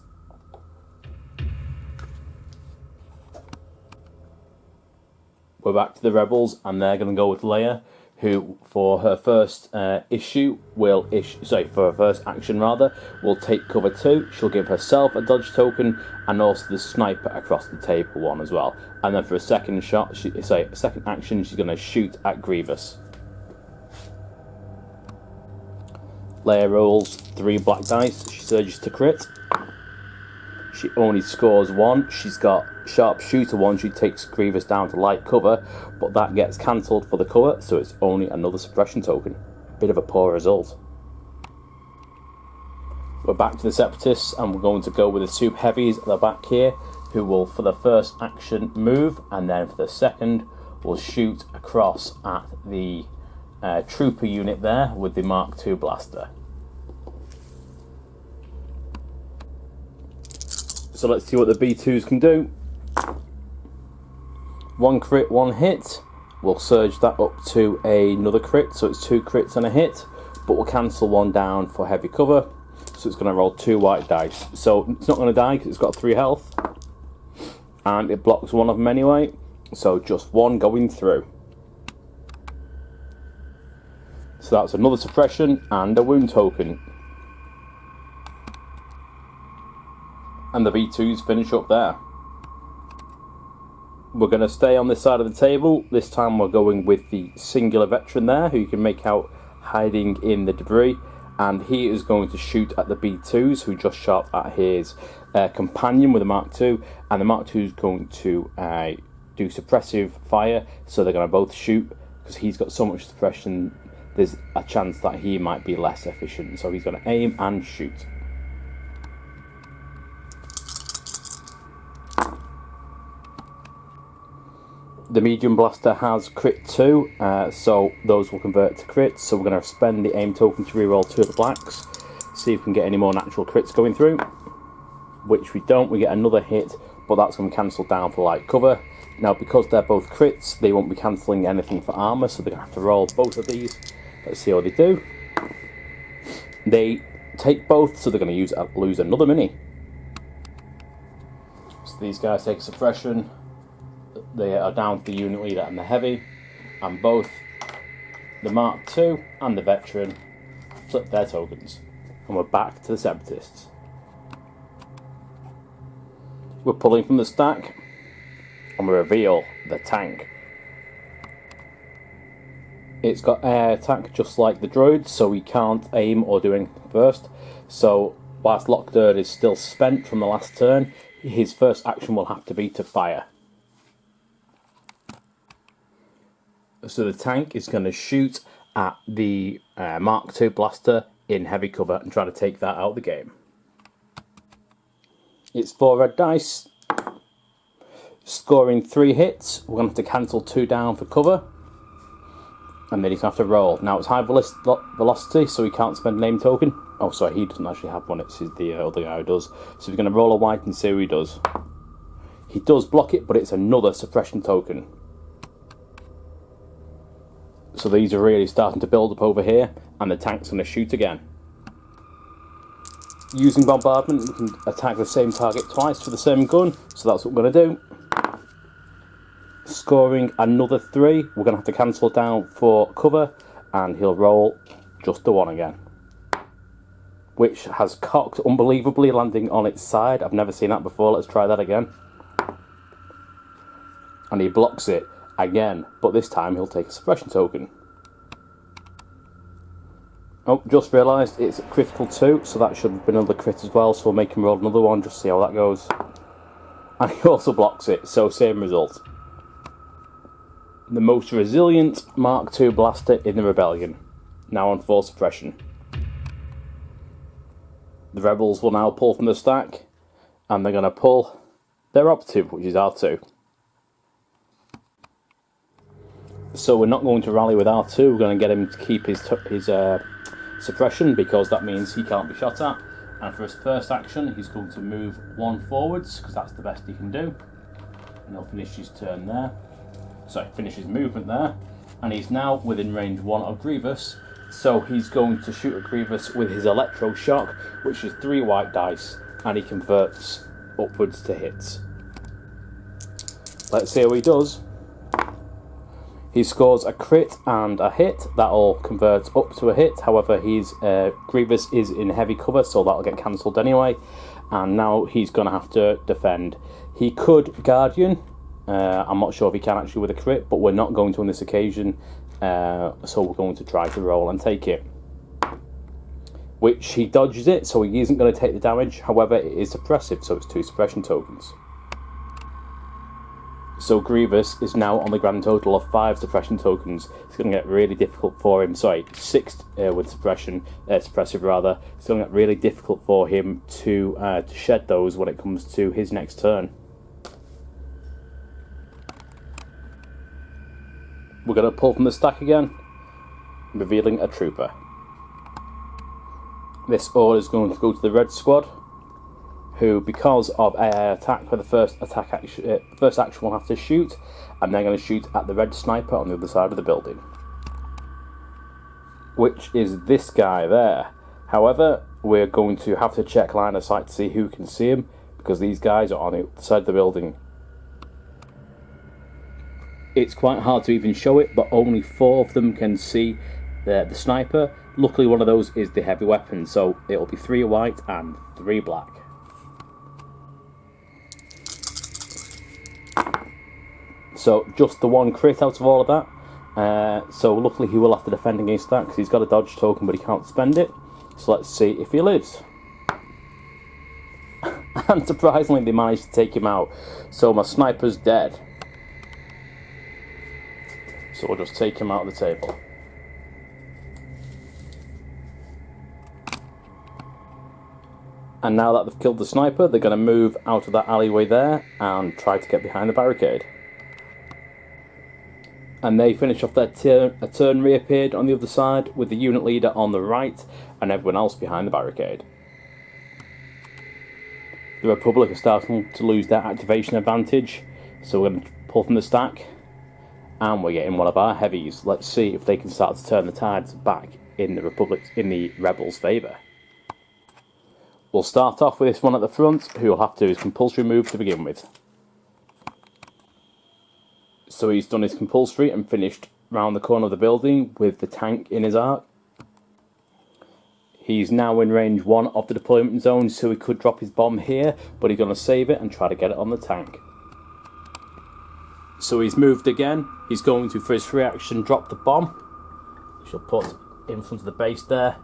We're back to the Rebels, and they're going to go with Leia, who for her first for her first action will take cover 2. She'll give herself a dodge token and also the sniper across the table 1 as well. And then for a second second action, she's going to shoot at Grievous. Leia rolls 3 black dice. She surges to crit. She only scores 1. She's got sharpshooter 1. She takes Grievous down to light cover, but that gets cancelled for the cover, so it's only another suppression token. Bit of a poor result. We're back to the Separatists, and we're going to go with the Super Heavies at the back here, who will, for the first action, move, and then for the second, will shoot across at the trooper unit there with the Mark II blaster. So let's see what the B2s can do. 1 crit, 1 hit. We'll surge that up to another crit, so it's 2 crits and a hit, but we'll cancel 1 down for heavy cover, so it's going to roll 2 white dice. So it's not going to die because it's got 3 health, and it blocks 1 of them anyway, so just 1 going through. So that's another suppression and a wound token. And the B2s finish up there. We're going to stay on this side of the table. This time we're going with the singular veteran there, who you can make out hiding in the debris, and he is going to shoot at the B2s, who just shot at his companion with a Mark II, and the Mark II is going to do suppressive fire, so they're going to both shoot. Because he's got so much suppression, there's a chance that he might be less efficient, so he's going to aim and shoot. The medium blaster has crit 2, so those will convert to crits, so we're going to spend the aim token to reroll 2 of the blacks, see if we can get any more natural crits going through, which we don't. We get another hit, but that's going to cancel down for light cover. Now, because they're both crits, they won't be cancelling anything for armour, so they're going to have to roll both of these. Let's see how they do. They take both, so they're going to lose another mini. So these guys take suppression. They are down to the unit leader and the heavy, and both the Mark II and the veteran flip their tokens, and we're back to the Separatists. We're pulling from the stack, and we reveal the tank. It's got air attack just like the droids, so he can't aim or do anything first. So whilst Lockderd is still spent from the last turn, his first action will have to be to fire. So the tank is going to shoot at the Mark II blaster in heavy cover and try to take that out of the game. It's 4 red dice, scoring 3 hits. We're going to have to cancel 2 down for cover, and then he's going to have to roll. Now it's high velocity, so he can't spend a name token. Oh, sorry, he doesn't actually have one, it's the other guy who does. So he's going to roll a white and see what he does. He does block it, but it's another suppression token. So these are really starting to build up over here, and the tank's going to shoot again. Using bombardment, we can attack the same target twice for the same gun, so that's what we're going to do. Scoring another 3, we're going to have to cancel down for cover, and he'll roll just the 1 again. Which has cocked unbelievably, landing on its side. I've never seen that before, let's try that again. And he blocks it again, but this time he'll take a suppression token. Oh, just realised it's a critical 2, so that should have been another crit as well, so we'll make him roll another one, just see how that goes. And he also blocks it, so same result. The most resilient Mark II blaster in the Rebellion, now on 4 suppression. The Rebels will now pull from the stack, and they're going to pull their operative, which is R2. So we're not going to rally with R2, we're going to get him to keep his suppression, because that means he can't be shot at. And for his first action, he's going to move 1 forwards, because that's the best he can do. And he'll finish his turn there. Sorry, finish his movement there. And he's now within range 1 of Grievous, so he's going to shoot at Grievous with his Electro Shock, which is 3 white dice, and he converts upwards to hits. Let's see how he does. He scores a crit and a hit. That'll convert up to a hit. However, his Grievous is in heavy cover, so that'll get cancelled anyway. And now he's going to have to defend. He could Guardian. I'm not sure if he can actually with a crit, but we're not going to on this occasion. So we're going to try to roll and take it. Which he dodges it, so he isn't going to take the damage. However, it is suppressive, so it's 2 suppression tokens. So Grievous is now on the grand total of 5 suppression tokens. It's going to get really difficult for him. Sorry, 6 with suppressive rather. It's going to get really difficult for him to shed those when it comes to his next turn. We're going to pull from the stack again, revealing a trooper. This order is going to go to the red squad, who, because of AI attack, for the first action will have to shoot, and they're going to shoot at the red sniper on the other side of the building, which is this guy there. However, we're going to have to check line of sight to see who can see him, because these guys are on the other side of the building. It's quite hard to even show it, but only 4 of them can see the sniper. Luckily, one of those is the heavy weapon, so it'll be 3 white and 3 black. So just the 1 crit out of all of that. So luckily he will have to defend against that because he's got a dodge token, but he can't spend it. So let's see if he lives. And surprisingly, they managed to take him out. So my sniper's dead. So we'll just take him out of the table. And now that they've killed the sniper, they're going to move out of that alleyway there and try to get behind the barricade. And they finish off their turn. A turn reappeared on the other side with the unit leader on the right and everyone else behind the barricade. The Republic are starting to lose their activation advantage, so we're going to pull from the stack and we're getting one of our heavies. Let's see if they can start to turn the tides back in the Rebels' favour. We'll start off with this one at the front, who will have to do his compulsory move to begin with. So he's done his compulsory and finished round the corner of the building with the tank in his arc. He's now in range 1 of the deployment zone, so he could drop his bomb here, but he's going to save it and try to get it on the tank. So he's moved again. He's going to, for his free action, drop the bomb, which he'll put in front of the base there.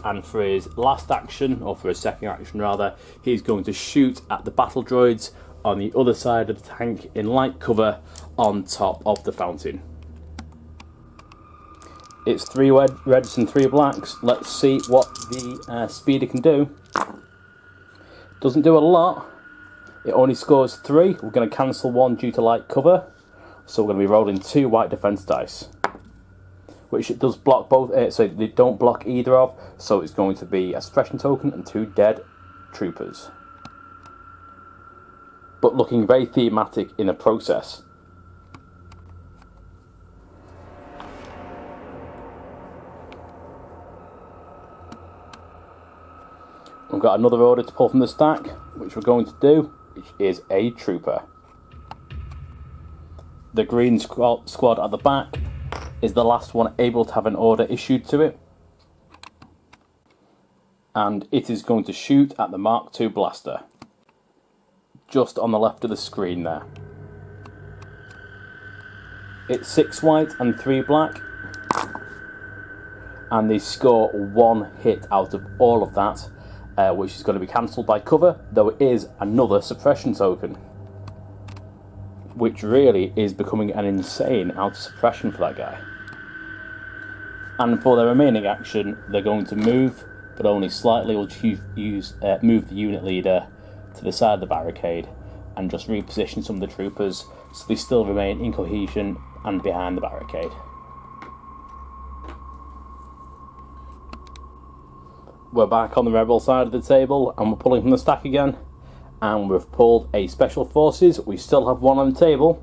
And for his last action, or for his second action rather, he's going to shoot at the battle droids on the other side of the tank in light cover on top of the fountain. It's 3 reds and 3 blacks. Let's see what the speeder can do. Doesn't do a lot. It only scores 3. We're going to cancel 1 due to light cover. So we're going to be rolling 2 white defense dice, which it does block both, so they don't block either of, so it's going to be a suppression token and 2 dead troopers. But looking very thematic in the process. We've got another order to pull from the stack, which we're going to do, which is a trooper. The green squad at the back is the last one able to have an order issued to it. And it is going to shoot at the Mark II blaster, just on the left of the screen there. It's 6 white and 3 black, and they score 1 hit out of all of that, which is going to be cancelled by cover, though it is another suppression token, which really is becoming an insane out of suppression for that guy. And for their remaining action, they're going to move, but only slightly. Will move the unit leader to the side of the barricade and just reposition some of the troopers, so they still remain in cohesion and behind the barricade. We're back on the rebel side of the table and we're pulling from the stack again, and we've pulled a special forces. We still have 1 on the table,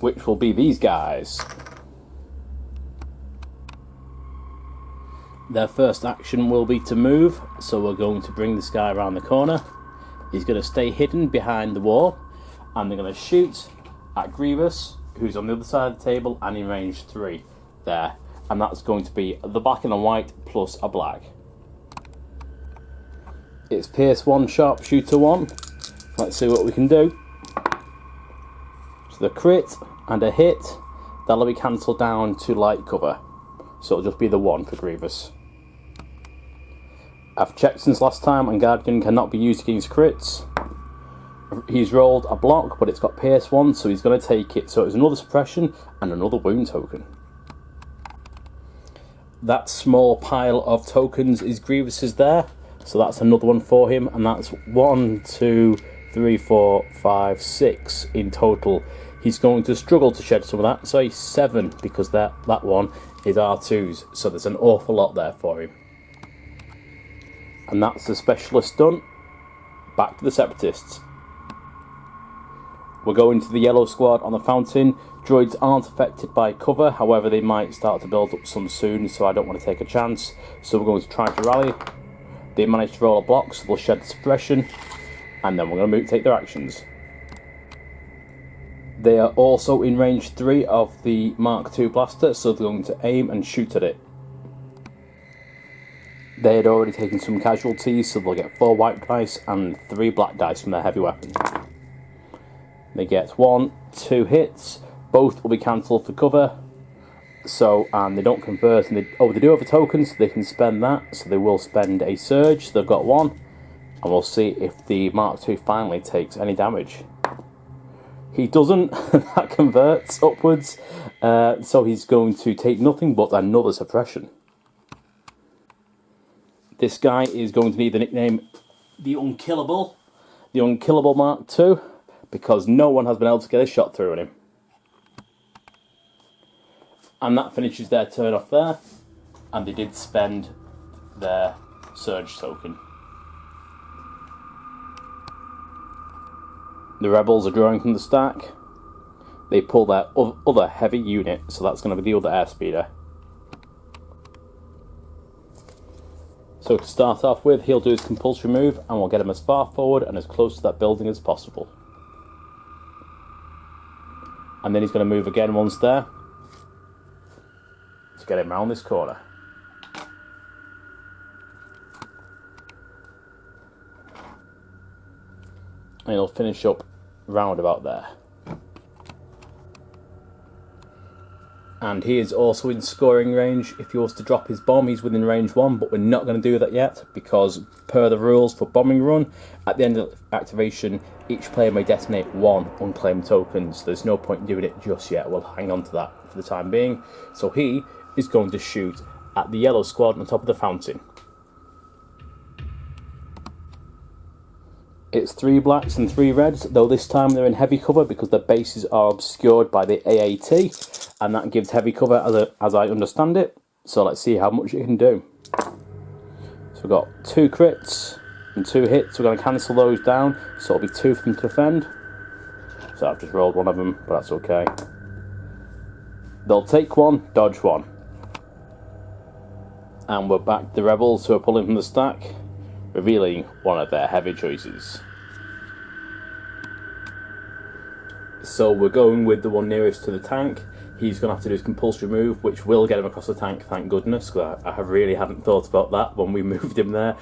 which will be these guys. Their first action will be to move, so we're going to bring this guy around the corner. He's going to stay hidden behind the wall, and they're going to shoot at Grievous, who's on the other side of the table and in range 3 there, and that's going to be the black and a white plus a black. It's Pierce 1, Sharpshooter 1. Let's see what we can do. So the crit and a hit, that'll be cancelled down to light cover, so it'll just be the 1 for Grievous. I've checked since last time, and Guardian cannot be used against crits. He's rolled a block, but it's got Pierce 1, so he's going to take it. So it's another suppression and another wound token. That small pile of tokens is Grievous's there, so that's another one for him, and that's 1, 2, 3, 4, 5, 6 in total. He's going to struggle to shed some of that, so he's 7, because that one is R2s, so there's an awful lot there for him. And that's the specialist done. Back to the Separatists. We're going to the yellow squad on the fountain. Droids aren't affected by cover, however they might start to build up some soon, so I don't want to take a chance. So we're going to try to rally. They managed to roll a block, so they'll shed the suppression, and then we're going to take their actions. They are also in range 3 of the Mark II blaster, so they're going to aim and shoot at it. They had already taken some casualties, so they'll get 4 white dice and 3 black dice from their heavy weapon. They get 1, 2 hits, both will be cancelled for cover, so, and they don't convert, and they do have a token, so they can spend that, so they will spend a surge, so they've got 1, and we'll see if the Mark II finally takes any damage. He doesn't, that converts upwards, so he's going to take nothing but another suppression. This guy is going to need the nickname the Unkillable Mark II, because no one has been able to get a shot through on him. And that finishes their turn off there, and they did spend their surge token. The rebels are drawing from the stack. They pull their other heavy unit, so that's going to be the other airspeeder. So to start off with, he'll do his compulsory move, and we'll get him as far forward and as close to that building as possible. And then he's going to move again once there, to get him round this corner. And he'll finish up round about there. And he is also in scoring range. If he was to drop his bomb, he's within range 1, but we're not going to do that yet, because per the rules for bombing run, at the end of activation, each player may detonate 1 unclaimed token, so there's no point in doing it just yet. We'll hang on to that for the time being. So he is going to shoot at the yellow squad on top of the fountain. It's 3 blacks and 3 reds, though this time they're in heavy cover because their bases are obscured by the AAT, and that gives heavy cover as I understand it. So let's see how much it can do. So we've got 2 crits and 2 hits. We're going to cancel those down, so it'll be 2 for them to defend. So I've just rolled one of them, but that's okay. They'll take 1, dodge 1. And we're back to the rebels who are pulling from the stack, revealing one of their heavy choices. So we're going with the one nearest to the tank. He's going to have to do his compulsory move, which will get him across the tank, thank goodness, because I really hadn't thought about that when we moved him there.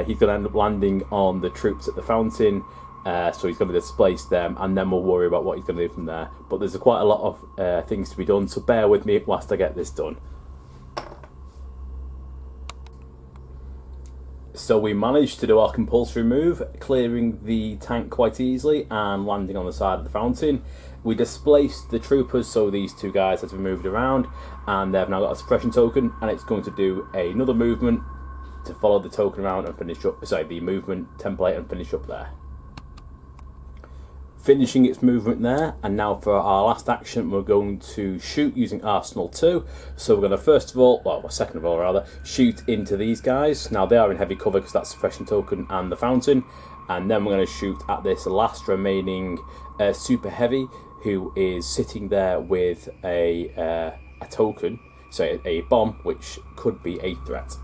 He's going to end up landing on the troops at the fountain, so he's going to displace them, and then we'll worry about what he's going to do from there. But there's quite a lot of things to be done, so bear with me whilst I get this done. So we managed to do our compulsory move, clearing the tank quite easily and landing on the side of the fountain. We displaced the troopers, so these 2 guys had to be moved around, and they've now got a suppression token, and it's going to do another movement to follow the token around and finish up, the movement template, and finish up there. Finishing its movement there, and now for our last action, we're going to shoot using Arsenal 2. So we're going to second of all rather, shoot into these guys. Now they are in heavy cover because that's Suppression Token and the Fountain, and then we're going to shoot at this last remaining Super Heavy, who is sitting there with a token, so a bomb, which could be a threat.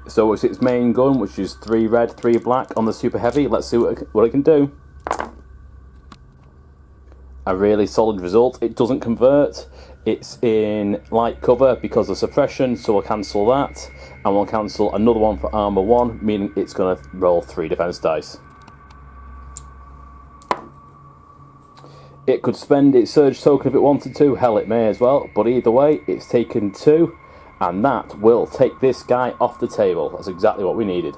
So it's its main gun, which is 3 red, 3 black on the Super Heavy. Let's see what it can do. A really solid result. It doesn't convert. It's in light cover because of suppression, so we'll cancel that. And we'll cancel another one for armor 1, meaning it's going to roll 3 defense dice. It could spend its surge token if it wanted to. Hell, it may as well. But either way, it's taken 2. And that will take this guy off the table. That's exactly what we needed.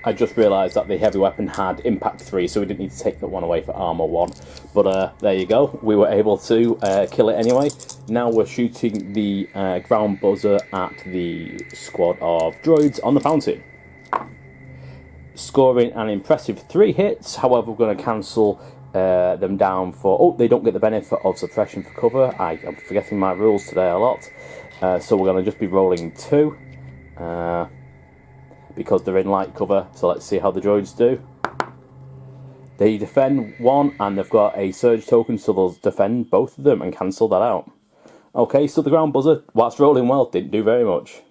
I just realised that the heavy weapon had impact 3, so we didn't need to take that one away for armour 1. But there you go, we were able to kill it anyway. Now we're shooting the ground buzzer at the squad of droids on the fountain. Scoring an impressive 3 hits, however we're going to cancel them down for... Oh, they don't get the benefit of suppression for cover. I'm forgetting my rules today a lot. So we're going to just be rolling 2. Because they're in light cover, so let's see how the droids do. They defend 1, and they've got a surge token, so they'll defend both of them and cancel that out. Okay, so the ground buzzer, whilst rolling well, didn't do very much.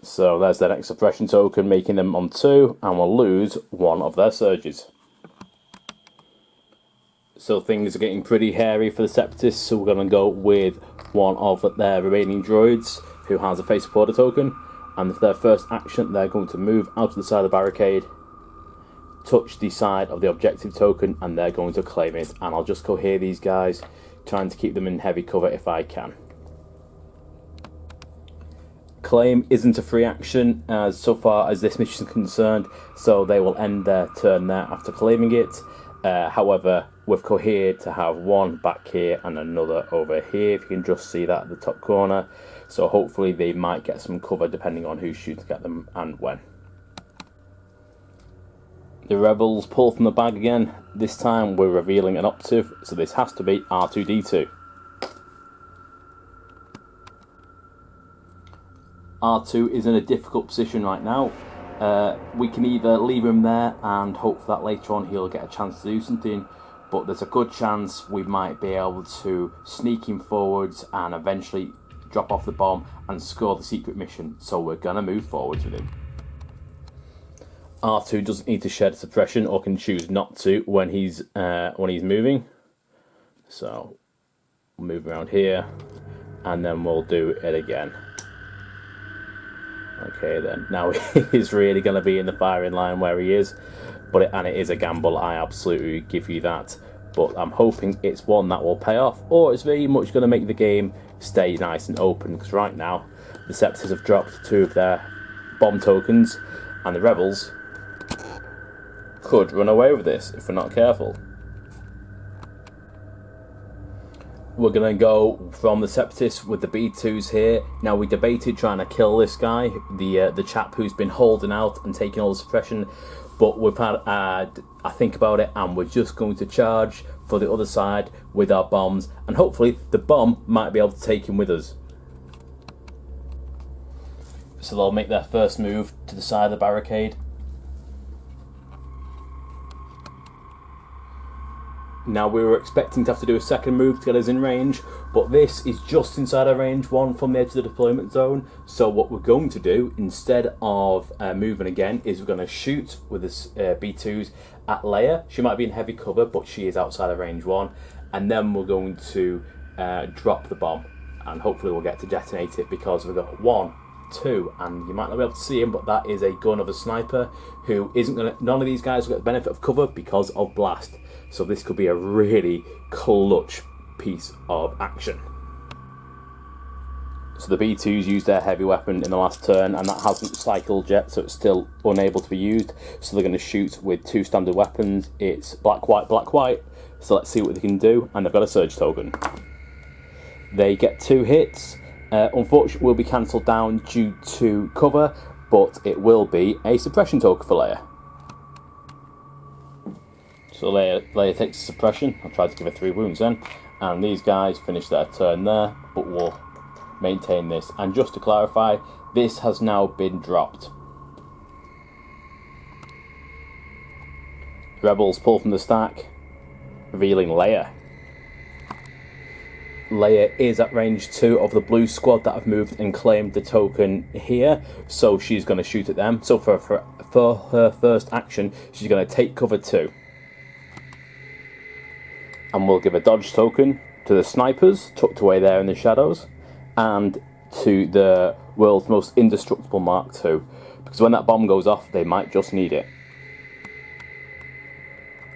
So there's their next suppression token, making them on 2, and we'll lose 1 of their surges. So things are getting pretty hairy for the Separatists, so we're going to go with one of their remaining droids, who has a face supporter token, and for their first action they're going to move out to the side of the barricade, touch the side of the objective token, and they're going to claim it. And I'll just cohere these guys, trying to keep them in heavy cover if I can. Claim isn't a free action as so far as this mission is concerned, so they will end their turn there after claiming it. However, we've cohered to have one back here and another over here, if you can just see that at the top corner. So hopefully they might get some cover depending on who's shooting at them and when. The rebels pull from the bag again. This time we're revealing an operative, so this has to be R2-D2. R2 is in a difficult position right now. We can either leave him there and hope that later on he'll get a chance to do something, but there's a good chance we might be able to sneak him forwards and eventually drop off the bomb and score the secret mission, so we're going to move forwards with him. R2 doesn't need to shed suppression, or can choose not to when he's moving. So we'll move around here and then we'll do it again. Okay, then now he's really going to be in the firing line where he is, and it is a gamble, I absolutely give you that, but I'm hoping it's one that will pay off, or it's very much going to make the game stay nice and open, because right now the Septus have dropped 2 of their bomb tokens, and the rebels could run away with this if we're not careful. We're going to go from the Separatists with the B2s here. Now, we debated trying to kill this guy, the chap who's been holding out and taking all the suppression, but we've had I think about it, and we're just going to charge for the other side with our bombs, and hopefully the bomb might be able to take him with us. So they'll make their first move to the side of the barricade. Now, we were expecting to have to do a second move to get us in range, but this is just inside our range 1 from the edge of the deployment zone. So what we're going to do, instead of moving again, is we're going to shoot with this B2s at Leia. She might be in heavy cover, but she is outside of range 1. And then we're going to drop the bomb, and hopefully we'll get to detonate it, because we've got 1, 2, and you might not be able to see him, but that is a gun of a sniper who isn't going to... None of these guys will get the benefit of cover because of blast. So this could be a really clutch piece of action. So the B2s used their heavy weapon in the last turn, and that hasn't cycled yet, so it's still unable to be used. So they're going to shoot with 2 standard weapons. It's black, white, black, white. So let's see what they can do, and they've got a surge token. They get 2 hits. Unfortunately, will be cancelled down due to cover, but it will be a suppression token for Leia. So Leia takes the suppression. I'll try to give her 3 wounds then. And these guys finish their turn there, but we'll maintain this. And just to clarify, this has now been dropped. Rebels pull from the stack, revealing Leia. Leia is at range 2 of the blue squad that have moved and claimed the token here, so she's going to shoot at them. So for her first action, she's going to take cover 2. And we'll give a dodge token to the snipers tucked away there in the shadows, and to the world's most indestructible Mark II, because when that bomb goes off, they might just need it.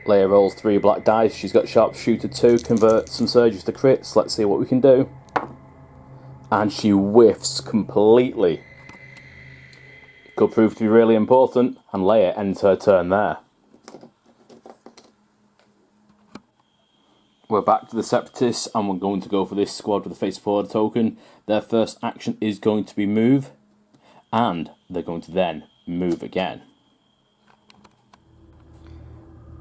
Leia rolls 3 black dice. She's got sharpshooter 2, convert some surges to crits. Let's see what we can do. And she whiffs completely. Could prove to be really important, and Leia ends her turn there. We're back to the Separatists, and we're going to go for this squad with a face forward token. Their first action is going to be move, and they're going to then move again.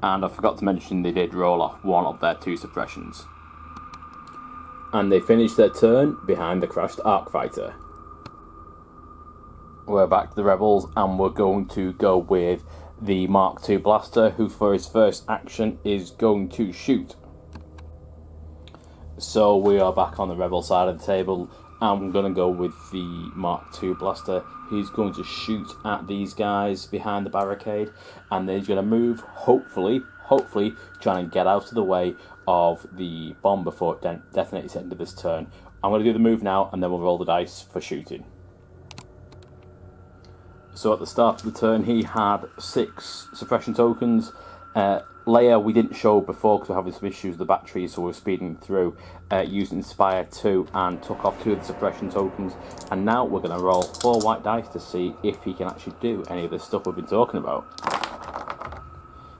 And I forgot to mention they did roll off one of their 2 suppressions. And they finished their turn behind the crashed Arc Fighter. We're back to the Rebels, and we're going to go with the Mark II blaster, who for his first action is going to shoot. So we are back on the Rebel side of the table. I'm going to go with the Mark II blaster. He's going to shoot at these guys behind the barricade, and then he's going to move, hopefully trying to get out of the way of the bomb before it detonates at the end of this turn. I'm going to do the move now, and then we'll roll the dice for shooting. So at the start of the turn, he had 6 suppression tokens. Leia we didn't show before because we're having some issues with the battery, so we're speeding through. Used Inspire 2 and took off 2 of the suppression tokens. And now we're going to roll 4 white dice to see if he can actually do any of this stuff we've been talking about.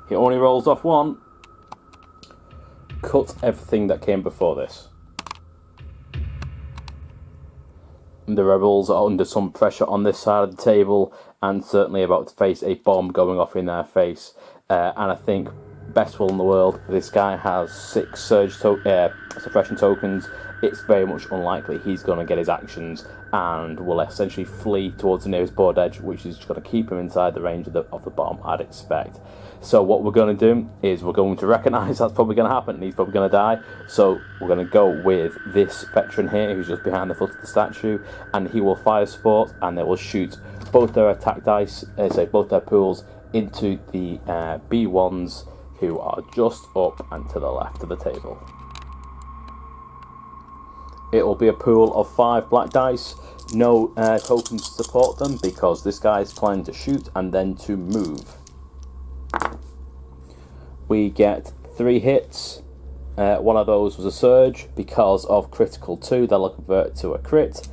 He only rolls off 1. Cut everything that came before this. The Rebels are under some pressure on this side of the table, and certainly about to face a bomb going off in their face. And I think, best will in the world, this guy has 6 suppression tokens. It's very much unlikely he's going to get his actions and will essentially flee towards the nearest board edge, which is going to keep him inside the range of the bomb, I'd expect. So what we're going to do is we're going to recognise that's probably going to happen, and he's probably going to die. So we're going to go with this veteran here, who's just behind the foot of the statue, and he will fire support, and they will shoot both their attack dice, both their pools, into the B1s, who are just up and to the left of the table. It will be a pool of 5 black dice, no tokens to support them, because this guy is planning to shoot and then to move. We get 3 hits. One of those was a surge. Because of critical 2, they'll convert to a crit,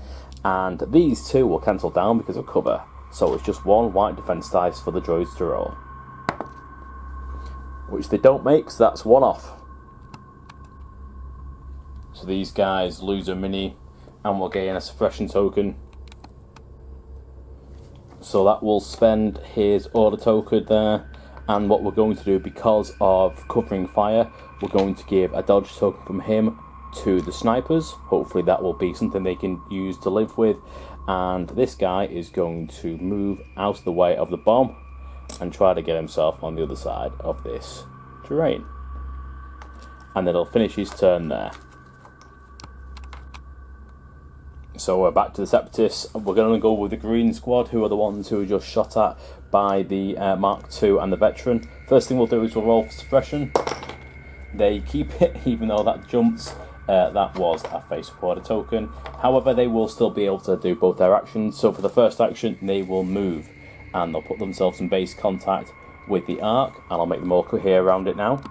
and these 2 will cancel down because of cover. So it's just 1 white defense dice for the droids to roll, which they don't make, so that's 1 off. So these guys lose a mini and will gain a suppression token. So that will spend his order token there. And what we're going to do, because of covering fire, we're going to give a dodge token from him to the snipers. Hopefully that will be something they can use to live with. And this guy is going to move out of the way of the bomb and try to get himself on the other side of this terrain. And then he'll finish his turn there. So we're back to the Separatists. We're going to go with the green squad, who are the ones who were just shot at by the Mark II and the veteran. First thing we'll do is we'll roll for suppression. They keep it, even though that jumps. That was a face quarter token. However, they will still be able to do both their actions. So for the first action, they will move, and they'll put themselves in base contact with the arc, and I'll make them all cohere around it now.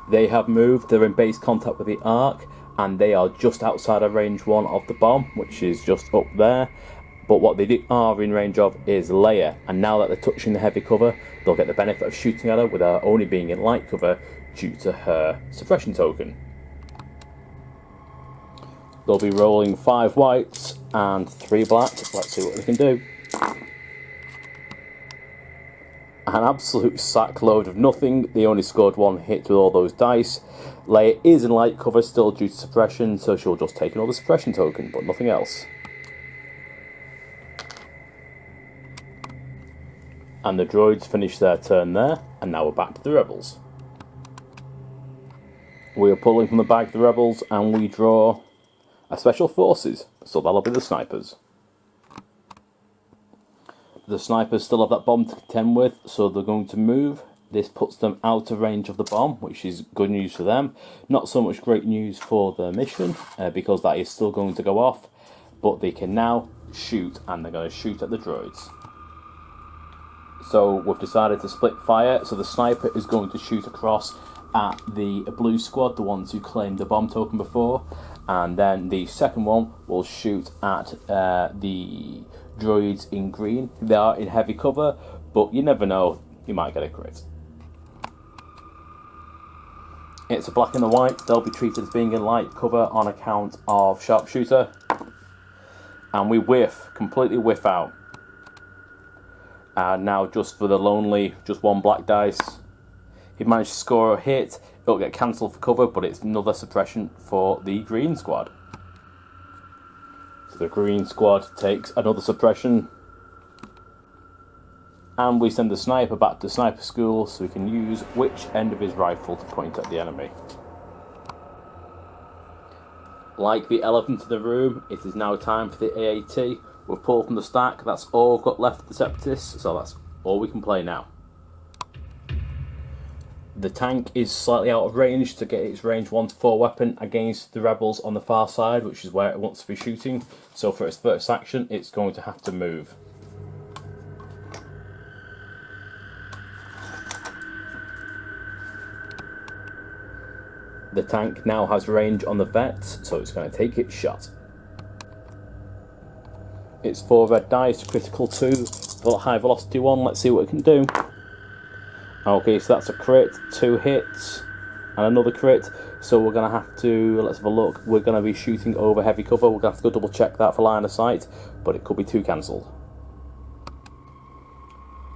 They have moved, they're in base contact with the arc, and they are just outside of range 1 of the bomb, which is just up there. But what they are in range of is Leia, and now that they're touching the heavy cover, they'll get the benefit of shooting at her with her only being in light cover due to her suppression token. They'll be rolling 5 whites and 3 black. Let's see what they can do. An absolute sack load of nothing. They only scored 1 hit with all those dice. Leia is in light cover still due to suppression, so she'll just take another suppression token, but nothing else. And the droids finish their turn there, and now we're back to the Rebels. We are pulling from the bag of the Rebels, and we draw a Special Forces, so that'll be the snipers. The snipers still have that bomb to contend with, so they're going to move. This puts them out of range of the bomb, which is good news for them. Not so much great news for the mission, because that is still going to go off, but they can now shoot, and they're going to shoot at the droids. So we've decided to split fire, so the sniper is going to shoot across at the blue squad, the ones who claimed the bomb token before, and then the second one will shoot at the droids in green. They are in heavy cover, but you never know, you might get a crit. It's a black and a white. They'll be treated as being in light cover on account of sharpshooter. And we whiff, completely whiff out. And now just for the lonely, just one black dice. He managed to score a hit. It'll get cancelled for cover, but it's another suppression for the green squad. So the green squad takes another suppression. And we send the sniper back to sniper school so he can use which end of his rifle to point at the enemy. Like the elephant in the room, it is now time for the AAT. We've pulled from the stack, that's all we've got left of the Septus, so that's all we can play now. The tank is slightly out of range to get its range 1 to 4 weapon against the rebels on the far side, which is where it wants to be shooting. So for its first action, it's going to have to move. The tank now has range on the vets, so it's going to take its shot. It's 4 red dice, critical 2, for high velocity 1, let's see what it can do. Okay, so that's a crit, 2 hits, and another crit, so we're going to have to, let's have a look, we're going to be shooting over heavy cover, we're going to have to go double check that for line of sight, but it could be 2 cancelled.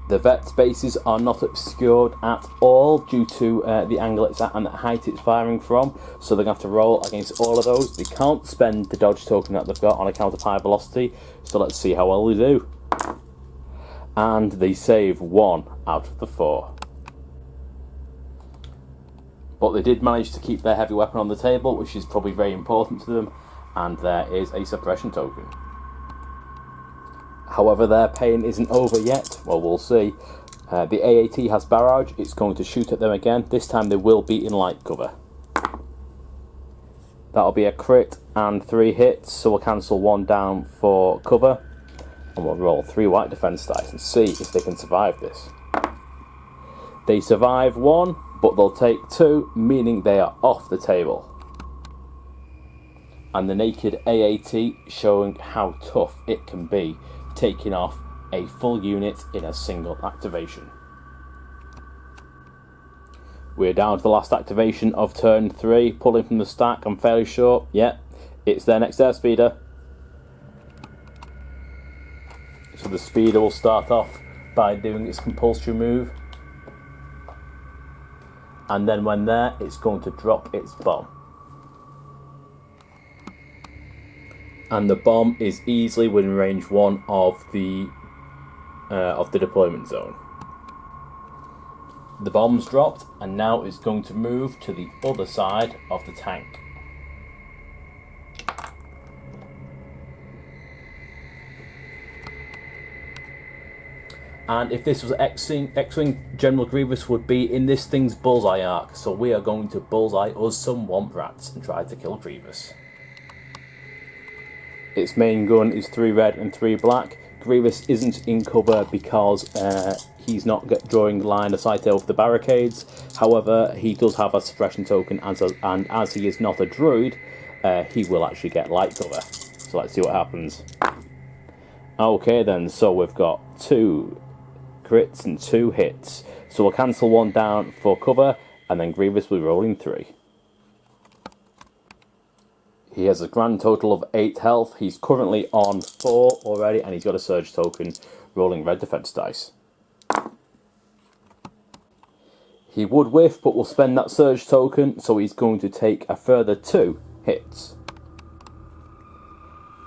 The vet bases are not obscured at all due to the angle it's at and the height it's firing from, so they're going to have to roll against all of those. They can't spend the dodge token that they've got on account of high velocity, so let's see how well they do. And they save 1 out of the 4. But they did manage to keep their heavy weapon on the table, which is probably very important to them, and there is a suppression token. However, their pain isn't over yet. Well, we'll see. The AAT has barrage. It's going to shoot at them again. This time they will be in light cover. That'll be a crit and 3 hits, so we'll cancel 1 down for cover. And we'll roll 3 white defense dice and see if they can survive this. They survive 1, but they'll take 2, meaning they are off the table. And the naked AAT showing how tough it can be, taking off a full unit in a single activation. We're down to the last activation of turn 3, pulling from the stack. I'm fairly sure, yeah, it's their next airspeeder. So the speeder will start off by doing its compulsory move, and then when there, it's going to drop its bomb. And the bomb is easily within range 1 of the deployment zone. The bomb's dropped, and now it's going to move to the other side of the tank. And if this was X-Wing, General Grievous would be in this thing's bullseye arc, so we are going to bullseye us some womp rats and try to kill Grievous. Its main gun is 3 red and 3 black. Grievous isn't in cover because he's not drawing line of sight over the barricades. However, he does have a suppression token, and as he is not a droid, he will actually get light cover. So let's see what happens. Okay then, so we've got 2 crits and 2 hits. So we'll cancel 1 down for cover, and then Grievous will be rolling 3. He has a grand total of 8 health. He's currently on 4 already, and he's got a surge token, rolling red defense dice. He would whiff, but will spend that surge token, so he's going to take a further 2 hits.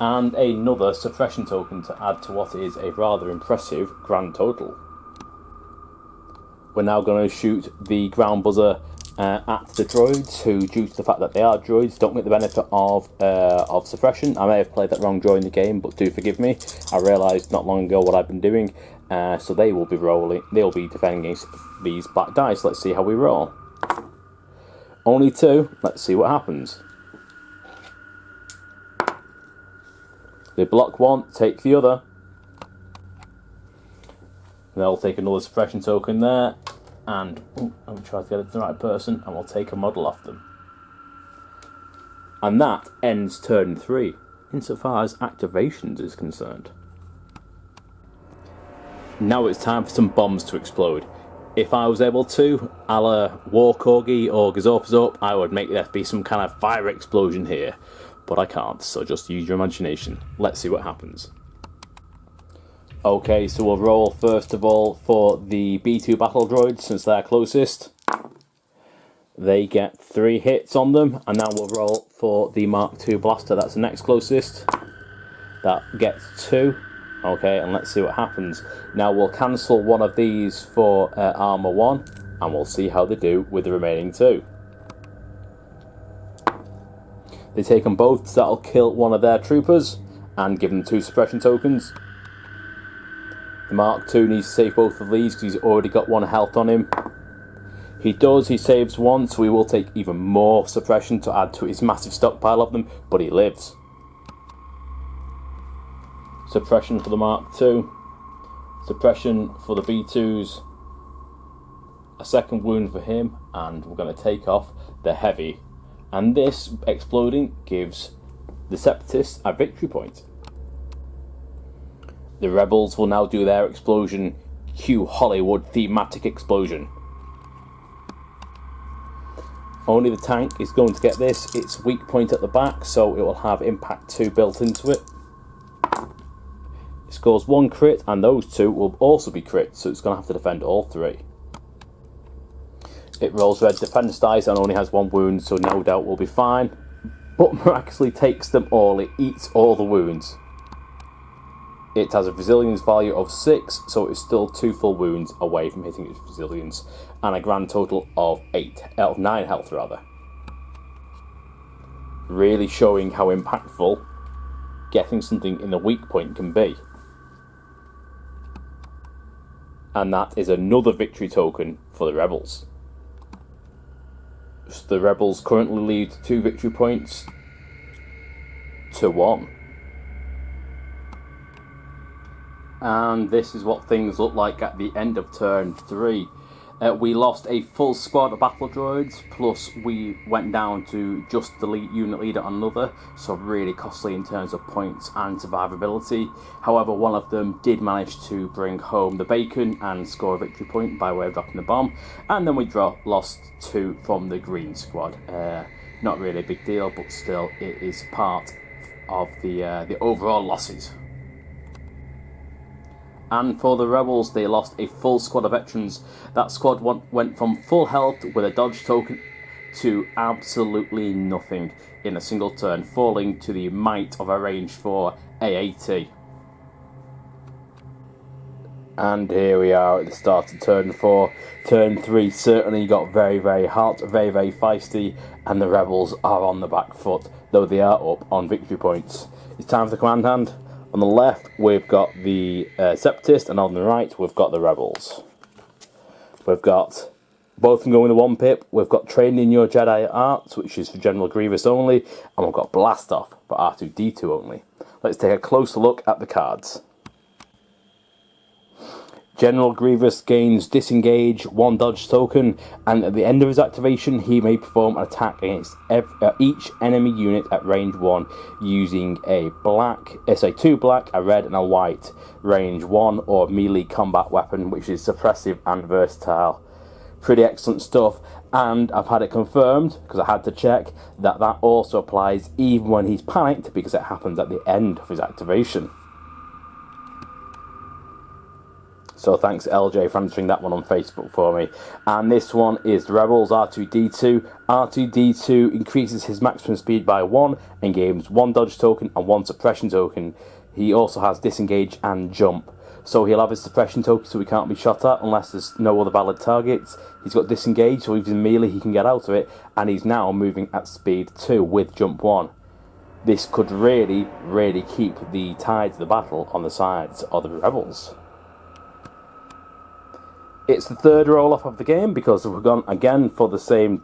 And another suppression token to add to what is a rather impressive grand total. We're now going to shoot the ground buzzer at the droids, who, due to the fact that they are droids, don't get the benefit of suppression. I may have played that wrong during the game, but do forgive me. I realised not long ago what I've been doing, so they will be rolling. They'll be defending against these black dice. Let's see how we roll. Only 2. Let's see what happens. They block 1, take the other. They'll take another suppression token there, and I'll try to get it to the right person, and we'll take a model off them. And that ends turn 3, insofar as activations is concerned. Now it's time for some bombs to explode. If I was able to, a la War Corgi or Gazorpazorp, I would make there be some kind of fire explosion here. But I can't, so just use your imagination. Let's see what happens. Okay, so we'll roll first of all for the B2 battle droids, since they're closest. They get 3 hits on them, and now we'll roll for the Mark II blaster, that's the next closest. That gets 2. Okay, and let's see what happens. Now we'll cancel one of these for armor 1, and we'll see how they do with the remaining 2. They take them both, so that'll kill one of their troopers, and give them 2 suppression tokens. The Mark II needs to save both of these, because he's already got 1 health on him. He does, he saves 1, so he will take even more suppression to add to his massive stockpile of them, but he lives. Suppression for the Mark II. Suppression for the B2s. A 2nd wound for him, and we're going to take off the heavy. And this exploding gives the Separatists a victory point. The rebels will now do their explosion. Cue Hollywood thematic explosion. Only the tank is going to get this. It's weak point at the back, so it will have impact 2 built into it. It scores 1 crit, and those 2 will also be crits, so it's going to have to defend all 3. It rolls red defense dice and only has 1 wound, so no doubt will be fine. But miraculously takes them all, it eats all the wounds. It has a resilience value of 6, so it's still 2 full wounds away from hitting its resilience, and a grand total of 9 health rather. Really showing how impactful getting something in the weak point can be. And that is another victory token for the rebels. So the rebels currently lead 2 victory points to 1. And this is what things look like at the end of turn 3. We lost a full squad of battle droids, plus we went down to just the unit leader on another, so really costly in terms of points and survivability. However, one of them did manage to bring home the bacon and score a victory point by way of dropping the bomb, and then we lost 2 from the green squad. Not really a big deal, but still it is part of the overall losses. And for the rebels, they lost a full squad of veterans. That squad went from full health with a dodge token to absolutely nothing in a single turn, falling to the might of a range 4 AAT. And here we are at the start of turn 4. Turn 3 certainly got very, very hot, very, very feisty, and the rebels are on the back foot, though they are up on victory points. It's time for the command hand. On the left, we've got the Separatists, and on the right, we've got the rebels. We've got both of them going with 1 pip. We've got Training in Your Jedi Arts, which is for General Grievous only, and we've got Blast Off for R2-D2 only. Let's take a closer look at the cards. General Grievous gains Disengage, 1 dodge token, and at the end of his activation he may perform an attack against each enemy unit at range 1 using a 2 black, a red and a white range 1 or melee combat weapon, which is suppressive and versatile. Pretty excellent stuff, and I've had it confirmed, because I had to check, that also applies even when he's panicked, because it happens at the end of his activation. So thanks LJ for answering that one on Facebook for me. And this one is the Rebels R2-D2. R2-D2 increases his maximum speed by 1 and gains 1 dodge token and 1 suppression token. He also has Disengage and Jump. So he'll have his suppression token, so he can't be shot at unless there's no other valid targets. He's got Disengage, so if he's in melee he can get out of it. And he's now moving at speed 2 with Jump 1. This could really, really keep the tide of the battle on the sides of the Rebels. It's the third roll-off of the game, because we've gone again for the same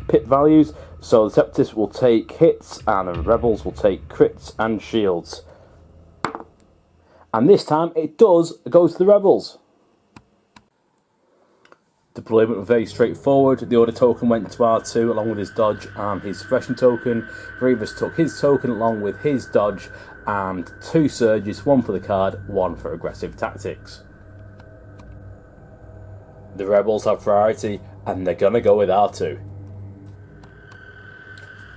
pit values. So the Septus will take hits, and the Rebels will take crits and shields. And this time it does go to the Rebels. Deployment was very straightforward. The order token went to R2 along with his dodge and his suppression token. Grievous took his token along with his dodge and 2 surges, 1 for the card, 1 for aggressive tactics. The rebels have priority, and they're gonna go with R2.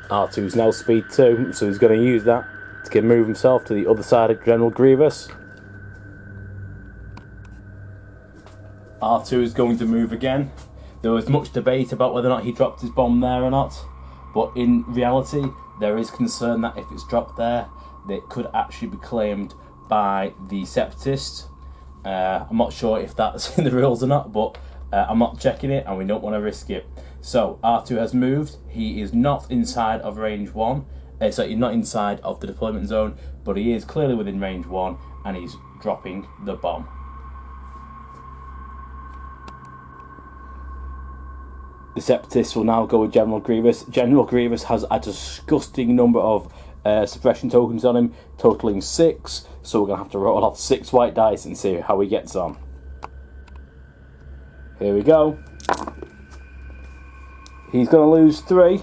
R2's now speed 2, so he's going to use that to move himself to the other side of General Grievous. R2 is going to move again. There was much debate about whether or not he dropped his bomb there or not, but in reality there is concern that if it's dropped there, it could actually be claimed by the Separatists. I'm not sure if that's in the rules or not, but I'm not checking it and we don't want to risk it. So R2 has moved. He is not inside of range 1. So he's not inside of the deployment zone, but he is clearly within range 1 and he's dropping the bomb. The Separatists will now go with General Grievous. General Grievous has a disgusting number of suppression tokens on him, totaling 6. So we're going to have to roll off 6 white dice and see how he gets on. Here we go. He's going to lose 3.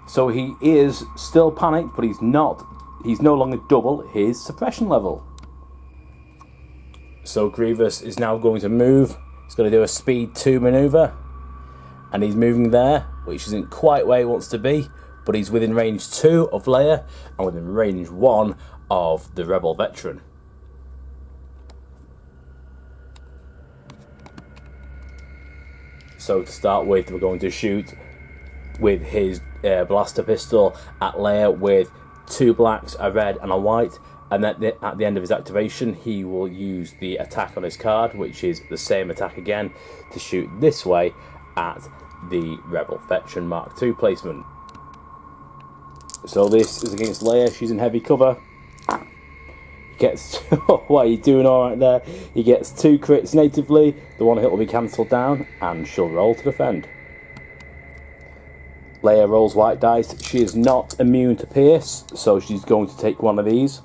So he is still panicked, but he's not. He's no longer double his suppression level. So Grievous is now going to move. He's going to do a speed 2 maneuver. And he's moving there, which isn't quite where he wants to be, but he's within range 2 of Leia and within range 1 of the Rebel veteran. So to start with, we're going to shoot with his blaster pistol at Leia with 2 blacks, a red and a white, and at the end of his activation he will use the attack on his card, which is the same attack again, to shoot this way at the Rebel Veteran Mark II placement. So this is against Leia. She's in heavy cover. Gets what are you doing alright there? He gets 2 crits natively. The one hit will be cancelled down and she'll roll to defend. Leia rolls white dice. She is not immune to pierce, so she's going to take one of these.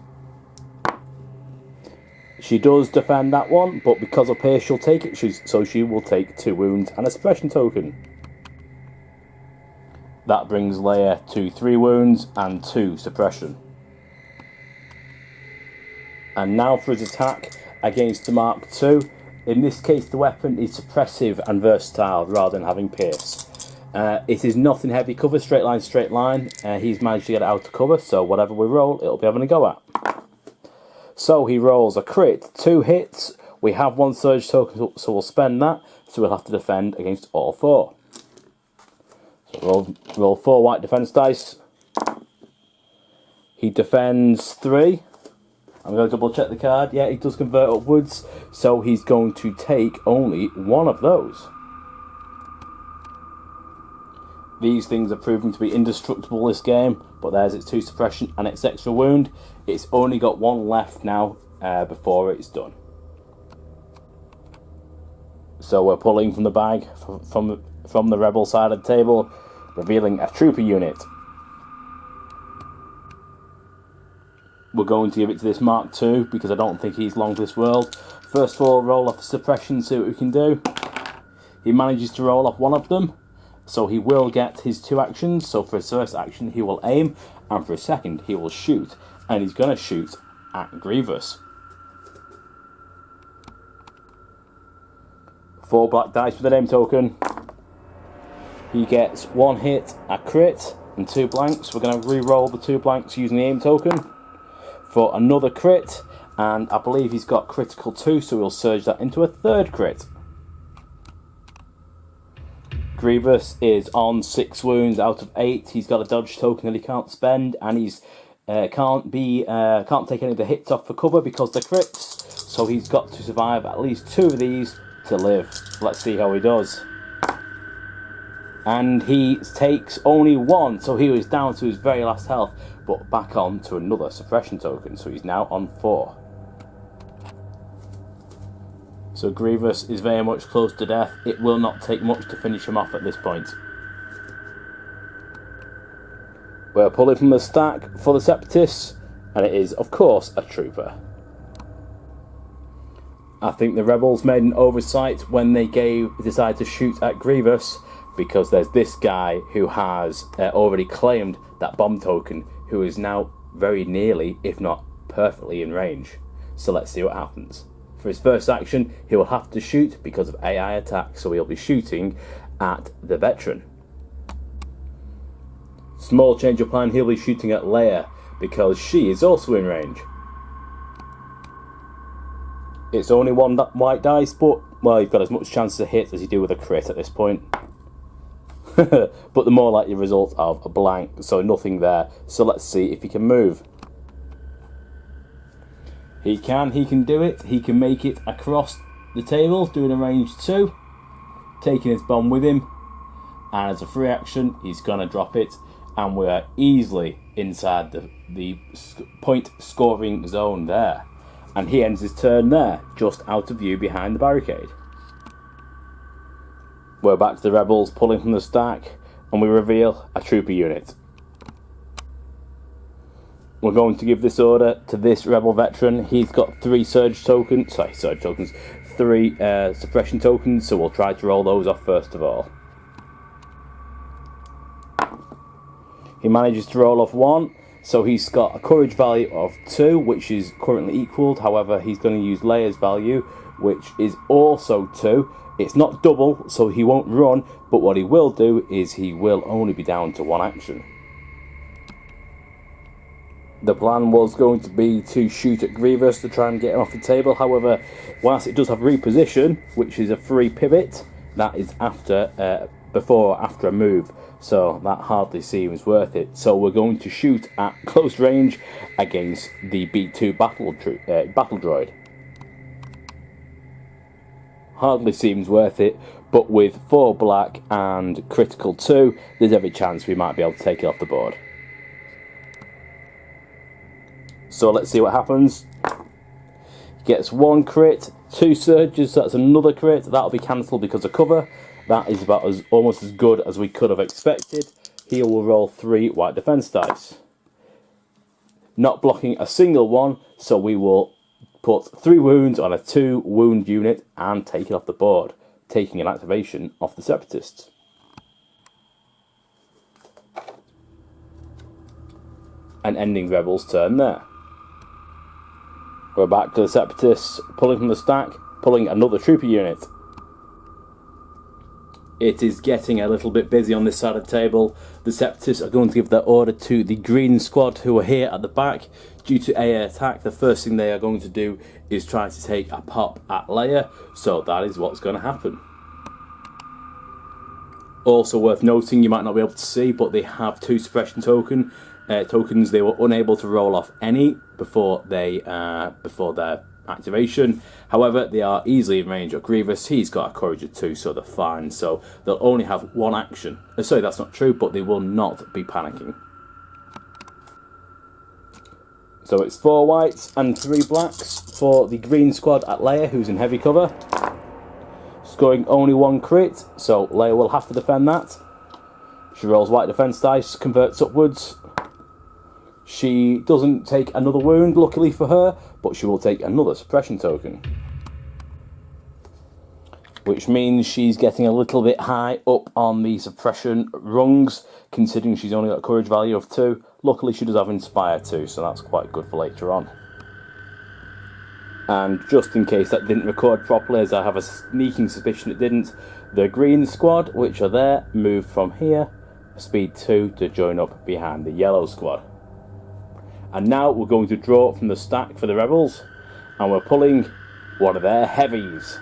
She does defend that one, but because of pierce she'll take it, so she will take 2 wounds and a suppression token. That brings Leia to 3 wounds and 2 suppression. And now for his attack against the Mark II. In this case the weapon is suppressive and versatile rather than having pierce. It is not in heavy cover, straight line. He's managed to get it out of cover, so whatever we roll, it'll be having a go at. So he rolls a crit, 2 hits. We have 1 surge token, so we'll spend that. So we'll have to defend against all 4. So roll 4 white defense dice. He defends 3. I'm going to double check the card. Yeah, he does convert upwards. So he's going to take only 1 of those. These things are proven to be indestructible this game, but there's its 2 suppression and its extra wound. It's only got 1 left now before it's done. So we're pulling from the bag from the rebel side of the table, revealing a trooper unit. We're going to give it to this Mark II because I don't think he's long to this world. First of all, roll off the suppression, see what we can do. He manages to roll off 1 of them. So he will get his 2 actions. So for his first action he will aim, and for his second he will shoot. And he's going to shoot at Grievous. 4 black dice with an aim token. He gets 1 hit, a crit, and 2 blanks. We're going to re-roll the 2 blanks using the aim token for another crit. And I believe he's got critical 2, so we'll surge that into a 3rd crit. Grievous is on 6 wounds out of 8. He's got a dodge token that he can't spend, and he's can't take any of the hits off for cover because they're crits. So he's got to survive at least 2 of these to live. Let's see how he does. And he takes only 1, so he was down to his very last health, but back on to another suppression token. So he's now on 4. So Grievous is very much close to death. It will not take much to finish him off at this point. We're pulling from the stack for the Separatists, and it is, of course, a trooper. I think the rebels made an oversight when they decided to shoot at Grievous, because there's this guy who has already claimed that bomb token, who is now very nearly, if not perfectly, in range. So let's see what happens. For his first action, he will have to shoot because of AI attack, so he'll be shooting at the veteran. Small change of plan, he'll be shooting at Leia because she is also in range. It's only one white dice, but, well, you've got as much chance to hit as you do with a crit at this point. But the more likely result of a blank, so nothing there. So let's see if he can move. He can do it. He can make it across the table, doing a range 2, taking his bomb with him. And as a free action, he's going to drop it. And we're easily inside the point scoring zone there. And he ends his turn there, just out of view behind the barricade. We're back to the rebels, pulling from the stack, and we reveal a trooper unit. We're going to give this order to this rebel veteran. He's got 3 three suppression tokens, so we'll try to roll those off first of all. He manages to roll off 1. So he's got a courage value of 2, which is currently equalled. However, he's going to use Leia's value, which is also 2. It's not double, so he won't run, but what he will do is he will only be down to 1 action. The plan was going to be to shoot at Grievous to try and get him off the table. However, whilst it does have reposition, which is a free pivot, that is before or after a move. So that hardly seems worth it. So we're going to shoot at close range against the B2 battle droid. Hardly seems worth it, but with 4 black and critical 2, there's every chance we might be able to take it off the board. So let's see what happens. He gets 1 crit, 2 surges, so that's another crit. That'll be cancelled because of cover. That is about almost as good as we could have expected. He will roll 3 white defense dice. Not blocking a single one, so we will put 3 wounds on a 2 wound unit and take it off the board, taking an activation off the Separatists. And ending Rebels' turn there. We're back to the Separatists, pulling from the stack, pulling another trooper unit. It is getting a little bit busy on this side of the table. The Septus are going to give their order to the green squad who are here at the back. Due to AA attack, the first thing they are going to do is try to take a pop at Leia. So that is what's going to happen. Also worth noting, you might not be able to see, but they have 2 suppression tokens. They were unable to roll off any before their activation. However, they are easily in range of Grievous. He's got a courage of 2, so they're fine. So they'll only have 1 action. Sorry, that's not true, but they will not be panicking. So it's 4 whites and 3 blacks for the green squad at Leia, who's in heavy cover. Scoring only 1 crit, so Leia will have to defend that. She rolls white defense dice, converts upwards. She doesn't take another wound, luckily for her, but she will take another suppression token. Which means she's getting a little bit high up on the suppression rungs, considering she's only got a courage value of 2. Luckily she does have Inspire too, so that's quite good for later on. And just in case that didn't record properly, as I have a sneaking suspicion it didn't, the green squad, which are there, move from here, speed 2, to join up behind the yellow squad. And now we're going to draw from the stack for the rebels, and we're pulling one of their heavies.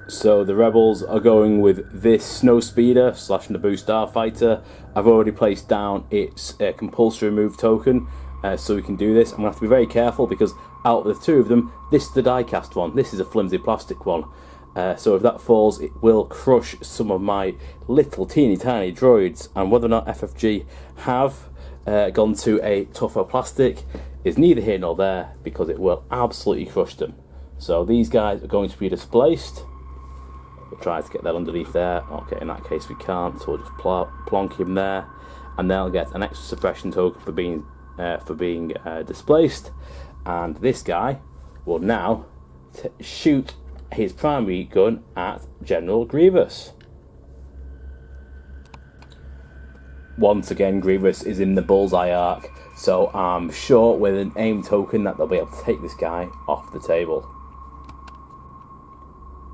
So the rebels are going with this Snowspeeder / Naboo Starfighter. I've already placed down its compulsory move token, so we can do this. I'm going to have to be very careful because out of the 2 of them, this is the die-cast one. This is a flimsy plastic one. So if that falls, it will crush some of my little teeny tiny droids. And whether or not FFG have gone to a tougher plastic is neither here nor there, because it will absolutely crush them. So these guys are going to be displaced. We'll try to get that underneath there. Okay, in that case we can't, so we'll just plonk him there, and they'll get an extra suppression token for being displaced. And this guy will now shoot his primary gun at General Grievous. Once again, Grievous is in the bullseye arc, So I'm sure with an aim token that they'll be able to take this guy off the table.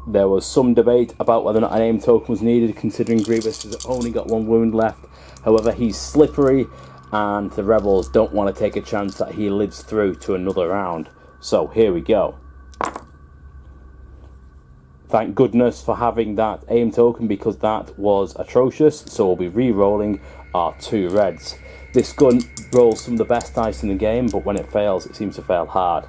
There was some debate about whether or not an aim token was needed, considering Grievous has only got 1 wound left. However, he's slippery, and the rebels don't want to take a chance that he lives through to another round. So here we go. Thank goodness for having that aim token, because that was atrocious. So we'll be re-rolling our 2 reds. This gun rolls some of the best dice in the game, but when it fails, it seems to fail hard.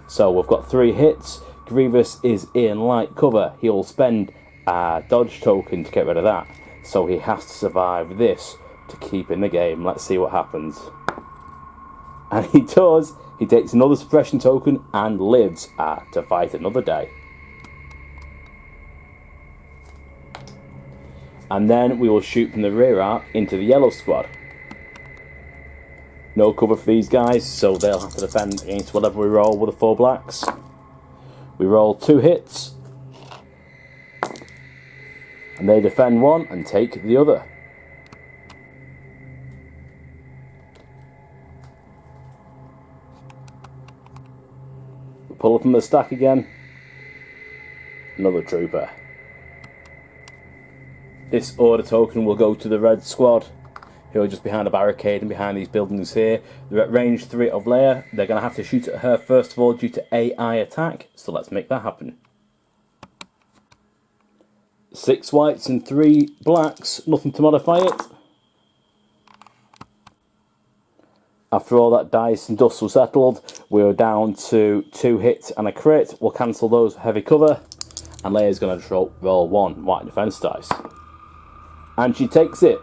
So we've got 3 hits. Grievous is in light cover. He'll spend a dodge token to get rid of that. So he has to survive this to keep in the game. Let's see what happens. And he does. He takes another suppression token and lives to fight another day. And then we will shoot from the rear arc into the yellow squad. No cover for these guys, so they'll have to defend against whatever we roll with the 4 blacks. We roll 2 hits, and they defend 1 and take the other. We pull up from the stack again. Another trooper. This order token will go to the red squad, who are just behind a barricade and behind these buildings here. They're at range 3 of Leia. They're going to have to shoot at her first of all due to AI attack, so let's make that happen. 6 whites and 3 blacks, nothing to modify it. After all that dice and dust was settled, we're down to 2 hits and a crit. We'll cancel those for heavy cover, and Leia's going to roll 1 white defense dice. And she takes it.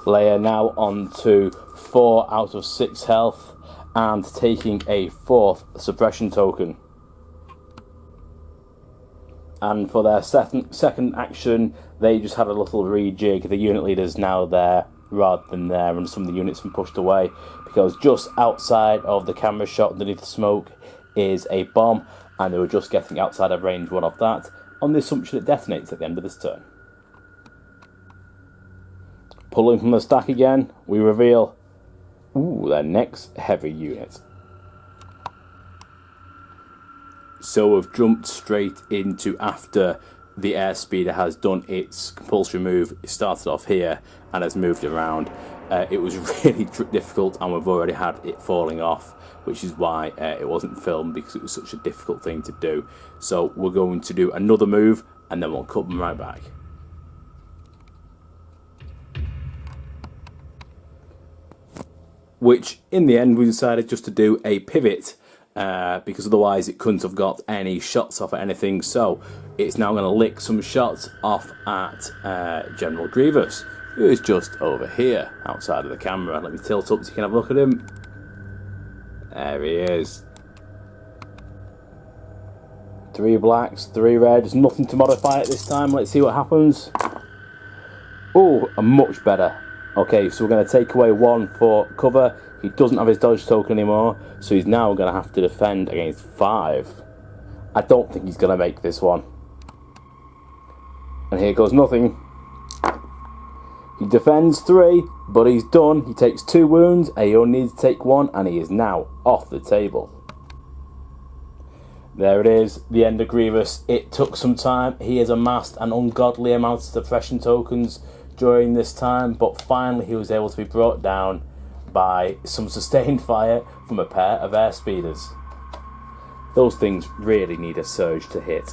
Leia now on to 4 out of 6 health and taking a 4th suppression token. And for their second action, they just had a little rejig. The unit leader's now there rather than there, and some of the units have been pushed away because just outside of the camera shot underneath the smoke is a bomb, and they were just getting outside of range 1 of that on the assumption it detonates at the end of this turn. Pulling from the stack again, we reveal their next heavy unit. So we've jumped straight into after the airspeeder has done its compulsory move. It started off here and has moved around. It was really difficult, and we've already had it falling off, which is why it wasn't filmed, because it was such a difficult thing to do. So we're going to do another move and then we'll cut them right back. Which in the end we decided just to do a pivot, because otherwise it couldn't have got any shots off at anything. So it's now going to lick some shots off at General Grievous, who is just over here outside of the camera. Let me tilt up so you can have a look at him. There he is. 3 blacks, 3 reds, nothing to modify at this time. Let's see what happens. Oh, much better. Okay, so we're going to take away 1 for cover. He doesn't have his dodge token anymore, so he's now going to have to defend against 5. I don't think he's going to make this one. And here goes nothing. He defends 3, but he's done. He takes 2 wounds, and he only needs to take 1, and he is now off the table. There it is, the end of Grievous. It took some time. He has amassed an ungodly amount of suppression tokens during this time, but finally he was able to be brought down by some sustained fire from a pair of airspeeders. Those things really need a surge to hit.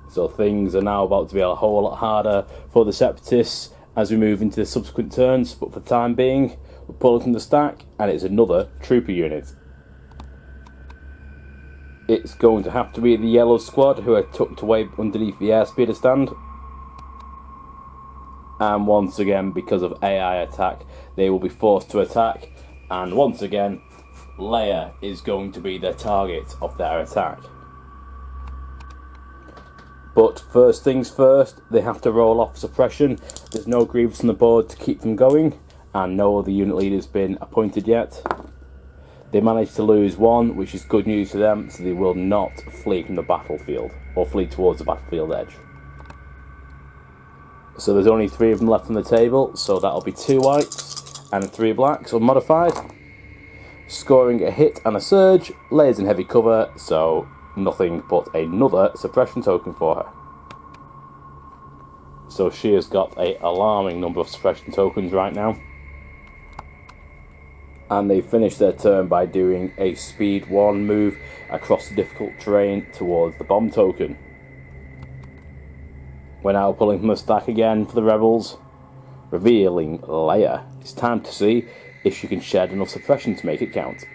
So things are now about to be a whole lot harder for the Separatists as we move into the subsequent turns, but for the time being, we're pulling from the stack, and it's another trooper unit. It's going to have to be the yellow squad, who are tucked away underneath the airspeeder stand. And once again, because of AI attack, they will be forced to attack. And once again, Leia is going to be the target of their attack. But first things first, they have to roll off suppression. There's no Grievous on the board to keep them going, and no other unit leader's been appointed yet. They managed to lose 1, which is good news for them, so they will not flee from the battlefield, or flee towards the battlefield edge. So there's only 3 of them left on the table, so that'll be 2 whites and 3 blacks unmodified. Scoring a hit and a surge, Leia's in heavy cover, so nothing but another suppression token for her. So she has got an alarming number of suppression tokens right now. And they finish their turn by doing a speed 1 move across the difficult terrain towards the bomb token. We're now pulling from the stack again for the rebels, revealing Leia. It's time to see if she can shed enough suppression to make it count.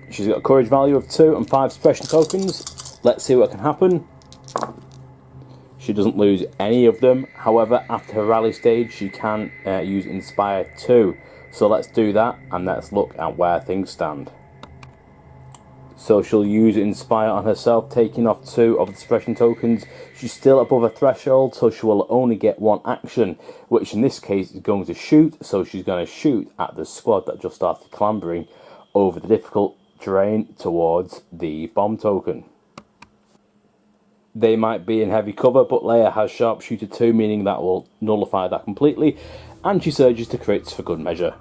She's got a courage value of 2 and 5 suppression tokens. Let's see what can happen. She doesn't lose any of them. However, after her rally stage, she can use Inspire 2. So let's do that, and let's look at where things stand. So she'll use Inspire on herself, taking off 2 of the suppression tokens. She's still above a threshold, so she will only get 1 action, which in this case is going to shoot. So she's going to shoot at the squad that just started clambering over the difficult terrain towards the bomb token. They might be in heavy cover, but Leia has Sharpshooter 2, meaning that will nullify that completely, and she surges to crits for good measure.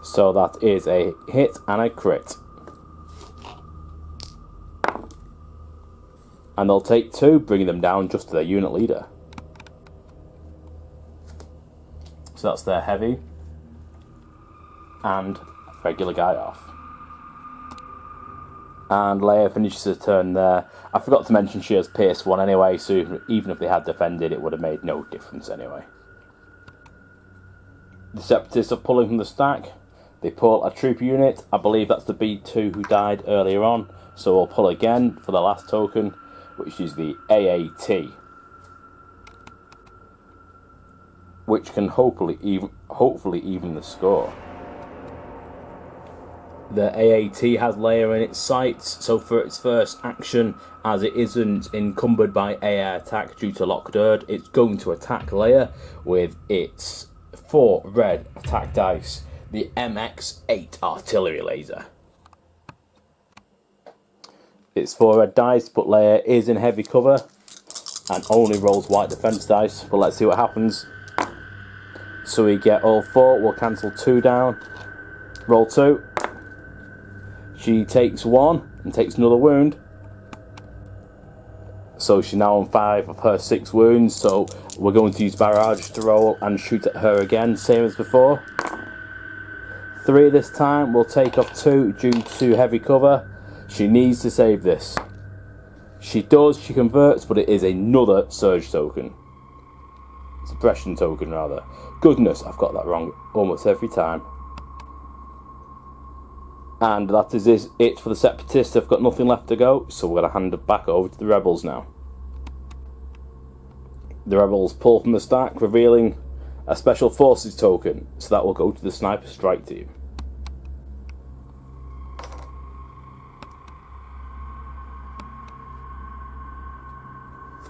So that is a hit and a crit. And they'll take 2, bringing them down just to their unit leader. So that's their heavy and regular guy off. And Leia finishes her turn there. I forgot to mention she has Pierce 1 anyway, so even if they had defended, it would have made no difference anyway. The Separatists are pulling from the stack. They pull a trooper unit. I believe that's the B2 who died earlier on. So we'll pull again for the last token, which is the AAT, which can hopefully even the score. The AAT has Leia in its sights, so for its first action, as it isn't encumbered by air attack due to locked dirt, it's going to attack Leia with its 4 red attack dice, the MX-8 artillery laser. It's 4 red dice, but Leia is in heavy cover and only rolls white defense dice, but let's see what happens. So we get all 4, we'll cancel 2 down, roll 2. She takes 1 and takes another wound. So she's now on 5 of her 6 wounds. So we're going to use barrage to roll and shoot at her again, same as before. 3 this time. We'll take off 2 due to heavy cover. She needs to save this. She does, she converts, but it is another surge token. Suppression token, rather. Goodness, I've got that wrong almost every time. And that is it for the Separatists. They've got nothing left to go, so we're going to hand it back over to the Rebels now. The Rebels pull from the stack, revealing a Special Forces token, so that will go to the Sniper Strike Team.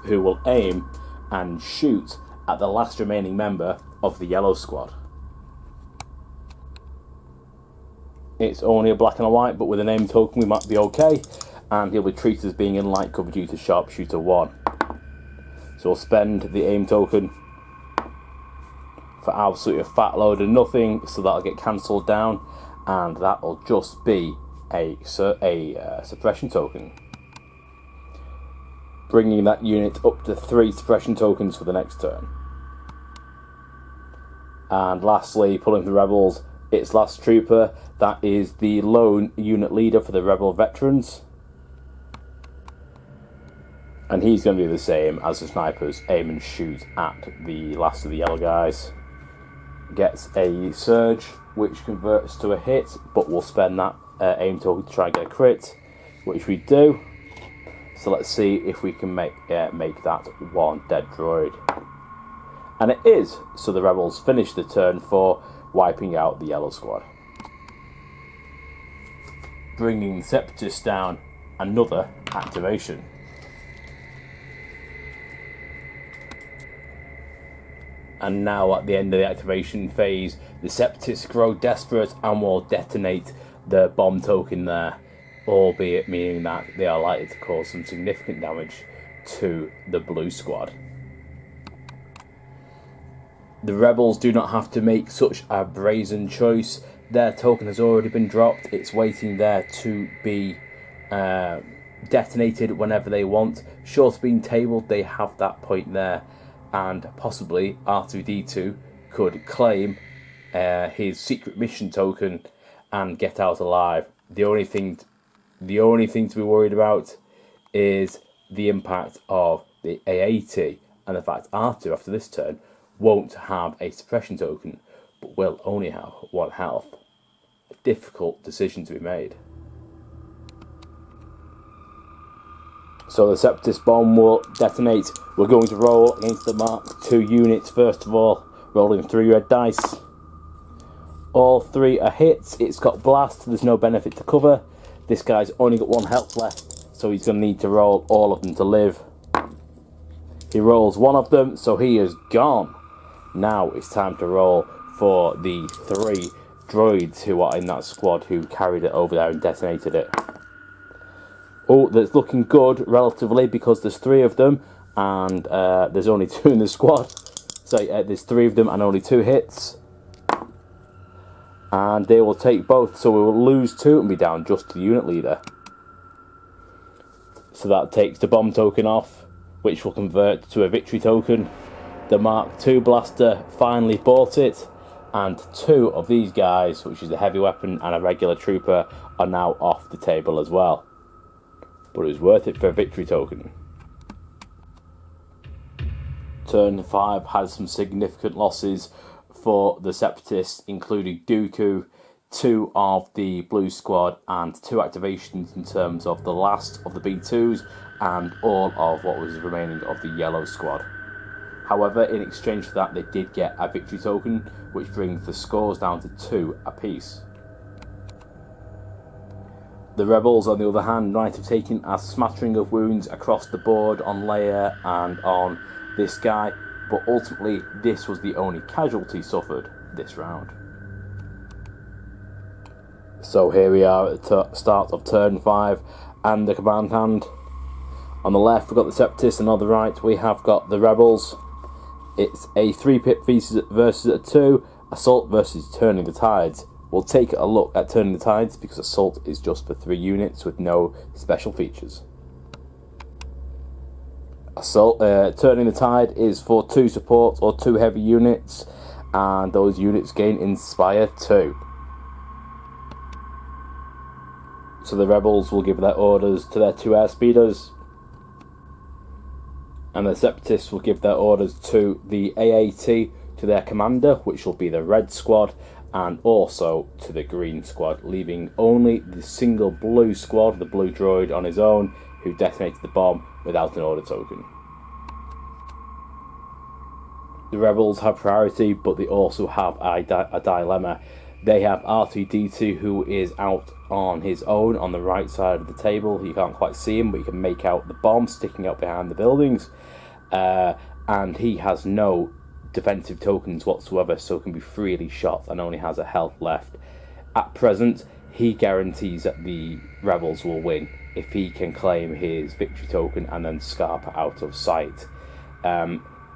Who will aim and shoot at the last remaining member of the Yellow Squad. It's only a black and a white, but with a name token we might be okay, and he'll be treated as being in light cover due to Sharpshooter 1. So we'll spend the aim token for absolutely a fat load of nothing, so that'll get cancelled down, and that'll just be a suppression token, bringing that unit up to 3 suppression tokens for the next turn. And lastly, pulling the Rebels, its last trooper, that is the lone unit leader for the Rebel veterans. And he's going to do the same as the snipers, aim and shoot at the last of the yellow guys. Gets a surge, which converts to a hit, but we'll spend that aim token to try and get a crit, which we do. So let's see if we can make that 1 dead droid. And it is, so the Rebels finish the turn for wiping out the Yellow Squad. Bringing Septus down, another activation. And now at the end of the activation phase, the Separatists grow desperate and will detonate the bomb token there. albeit meaning that they are likely to cause some significant damage to the blue squad. The rebels do not have to make such a brazen choice. Their token has already been dropped. It's waiting there to be detonated whenever they want. Short of being tabled, they have that point there, and possibly R2-D2 could claim his secret mission token and get out alive. The only thing to be worried about is the impact of the A80 and the fact R2 after this turn won't have a suppression token, but will only have 1 health. A difficult decision to be made. So the Separatist bomb will detonate. We're going to roll against the Mark II units first of all, rolling 3 red dice. All 3 are hits. It's got blast, there's no benefit to cover. This guy's only got 1 health left, so he's going to need to roll all of them to live. He rolls 1 of them, so he is gone. Now it's time to roll for the 3 droids who are in that squad who carried it over there and detonated it. Oh, that's looking good relatively because there's 3 of them and there's only 2 in the squad. So there's 3 of them and only 2 hits. And they will take both, so we will lose 2 and be down just to the unit leader. So that takes the bomb token off, which will convert to a victory token. The Mark II blaster finally bought it, and 2 of these guys, which is a heavy weapon and a regular trooper, are now off the table as well. But it was worth it for a victory token. Turn 5 has some significant losses for the Separatists, including Dooku, 2 of the blue squad, and 2 activations in terms of the last of the B2s and all of what was remaining of the yellow squad. However, in exchange for that, they did get a victory token, which brings the scores down to 2 apiece. The rebels, on the other hand, might have taken a smattering of wounds across the board on Leia and on this guy, but ultimately this was the only casualty suffered this round. So here we are at the start of turn 5 and the command hand. On the left we've got the Septus, and on the right we have got the rebels. It's a 3-pip versus a 2, assault versus turning the tides. We'll take a look at turning the tides because assault is just for 3 units with no special features. Assault, turning the tide is for 2 support or 2 heavy units, and those units gain Inspire 2. So the rebels will give their orders to their 2 airspeeders, and the Separatists will give their orders to the AAT, to their commander, which will be the red squad, and also to the green squad, leaving only the single blue squad, the blue droid on his own, who detonated the bomb without an order token. The rebels have priority, but they also have a dilemma. They have R2-D2, who is out on his own on the right side of the table. You can't quite see him, but you can make out the bomb sticking out behind the buildings. And he has no defensive tokens whatsoever, so can be freely shot and only has a health left. At present, he guarantees that the rebels will win if he can claim his victory token and then scarper out of sight.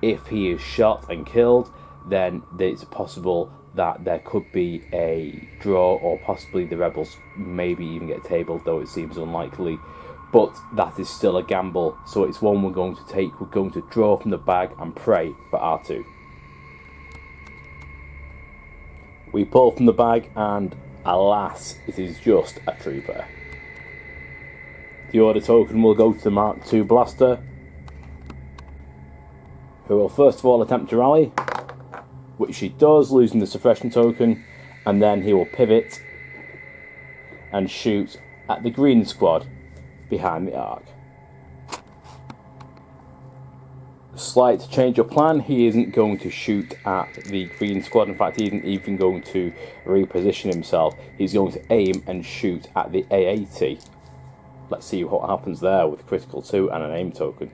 If he is shot and killed, then it's possible that there could be a draw, or possibly the rebels maybe even get tabled, though it seems unlikely. But that is still a gamble, so it's one we're going to take. We're going to draw from the bag and pray for R2. We pull from the bag, and alas, it is just a trooper. The order token will go to the Mark II blaster, who will first of all attempt to rally, which he does, losing the suppression token, and then he will pivot and shoot at the green squad behind the arc. Slight change of plan, he isn't going to shoot at the green squad. In fact, he isn't even going to reposition himself. He's going to aim and shoot at the A80. Let's see what happens there with critical 2 and an aim token.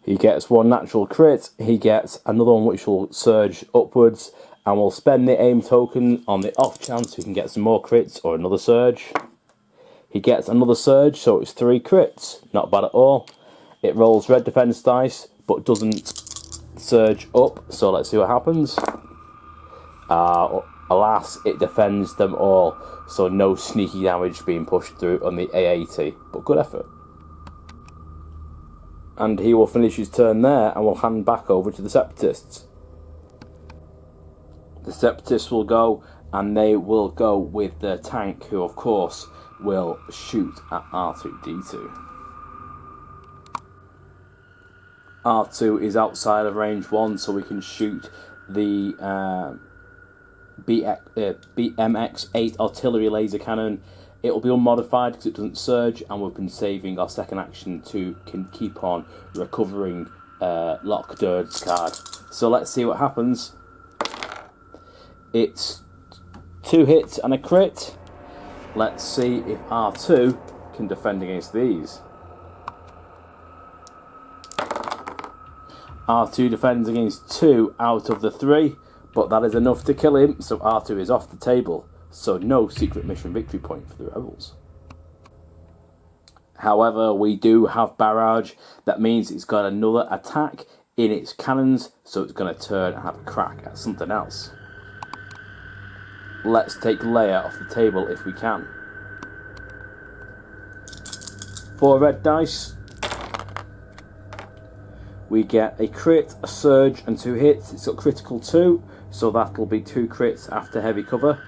He gets 1 natural crit, he gets another one which will surge upwards, And we'll spend the aim token on the off chance we can get some more crits or another surge. He gets another surge, so it's 3 crits. Not bad at all. It rolls red defense dice, but doesn't surge up, so let's see what happens. Alas, it defends them all, so no sneaky damage being pushed through on the A80, but good effort. And he will finish his turn there, and will hand back over to the Separatists. The Separatists will go, and they will go with the tank, who of course will shoot at R2-D2. R2 is outside of range 1, so we can shoot the BMX-8 artillery laser cannon. It will be unmodified because it doesn't surge, and we've been saving our second action to keep on recovering Lock Durd's card. So let's see what happens. It's 2 hits and a crit. Let's see if R2 can defend against these. R2 defends against 2 out of the 3, but that is enough to kill him, so R2 is off the table. So no secret mission victory point for the rebels. However, we do have barrage. That means it's got another attack in its cannons, so it's going to turn and have a crack at something else. Let's take Leia off the table if we can. 4 red dice. We get a crit, a surge, and 2 hits. It's got critical 2, so that'll be 2 crits after heavy cover.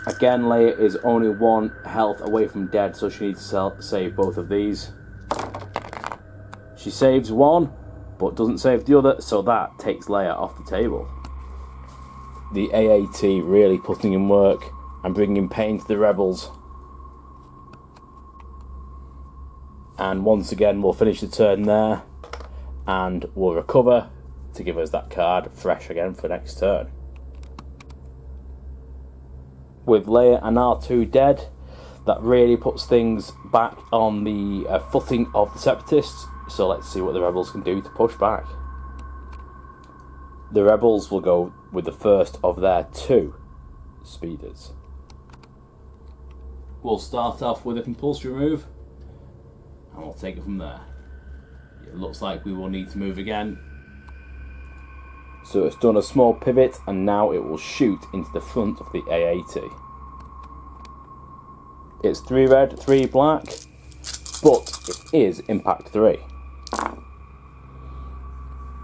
Again, Leia is only 1 health away from dead, so she needs to save both of these. She saves 1, but doesn't save the other, so that takes Leia off the table. The AAT really putting in work and bringing pain to the rebels. And once again, we'll finish the turn there, and we'll recover to give us that card fresh again for next turn. With Leia and R2 dead, that really puts things back on the footing of the Separatists, so let's see what the rebels can do to push back. The rebels will go with the first of their 2 speeders. We'll start off with a compulsory move, and we'll take it from there. It looks like we will need to move again. So it's done a small pivot, and now it will shoot into the front of the A80. It's 3 red, 3 black, but it is impact 3.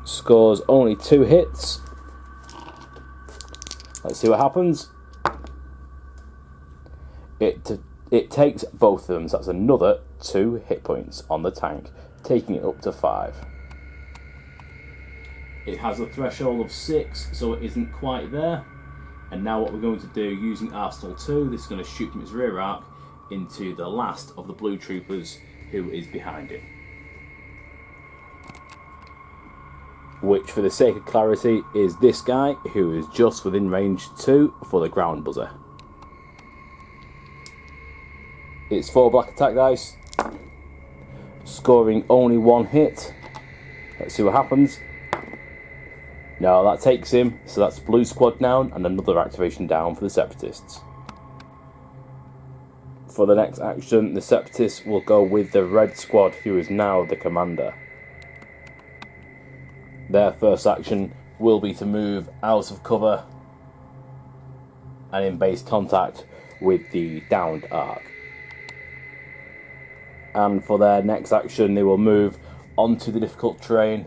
Scores only 2 hits. Let's see what happens. It takes both of them, so that's another 2 hit points on the tank, taking it up to 5. It has a threshold of 6, so it isn't quite there. And now what we're going to do, using Arsenal 2, this is going to shoot from its rear arc into the last of the blue troopers who is behind it. Which, for the sake of clarity, is this guy who is just within range 2 for the ground buzzer. It's 4 black attack dice, scoring only 1 hit. Let's see what happens. No, that takes him, so that's blue squad down and another activation down for the Separatists. For the next action, the Separatists will go with the red squad, who is now the commander. Their first action will be to move out of cover and in base contact with the downed arc. And for their next action, they will move onto the difficult terrain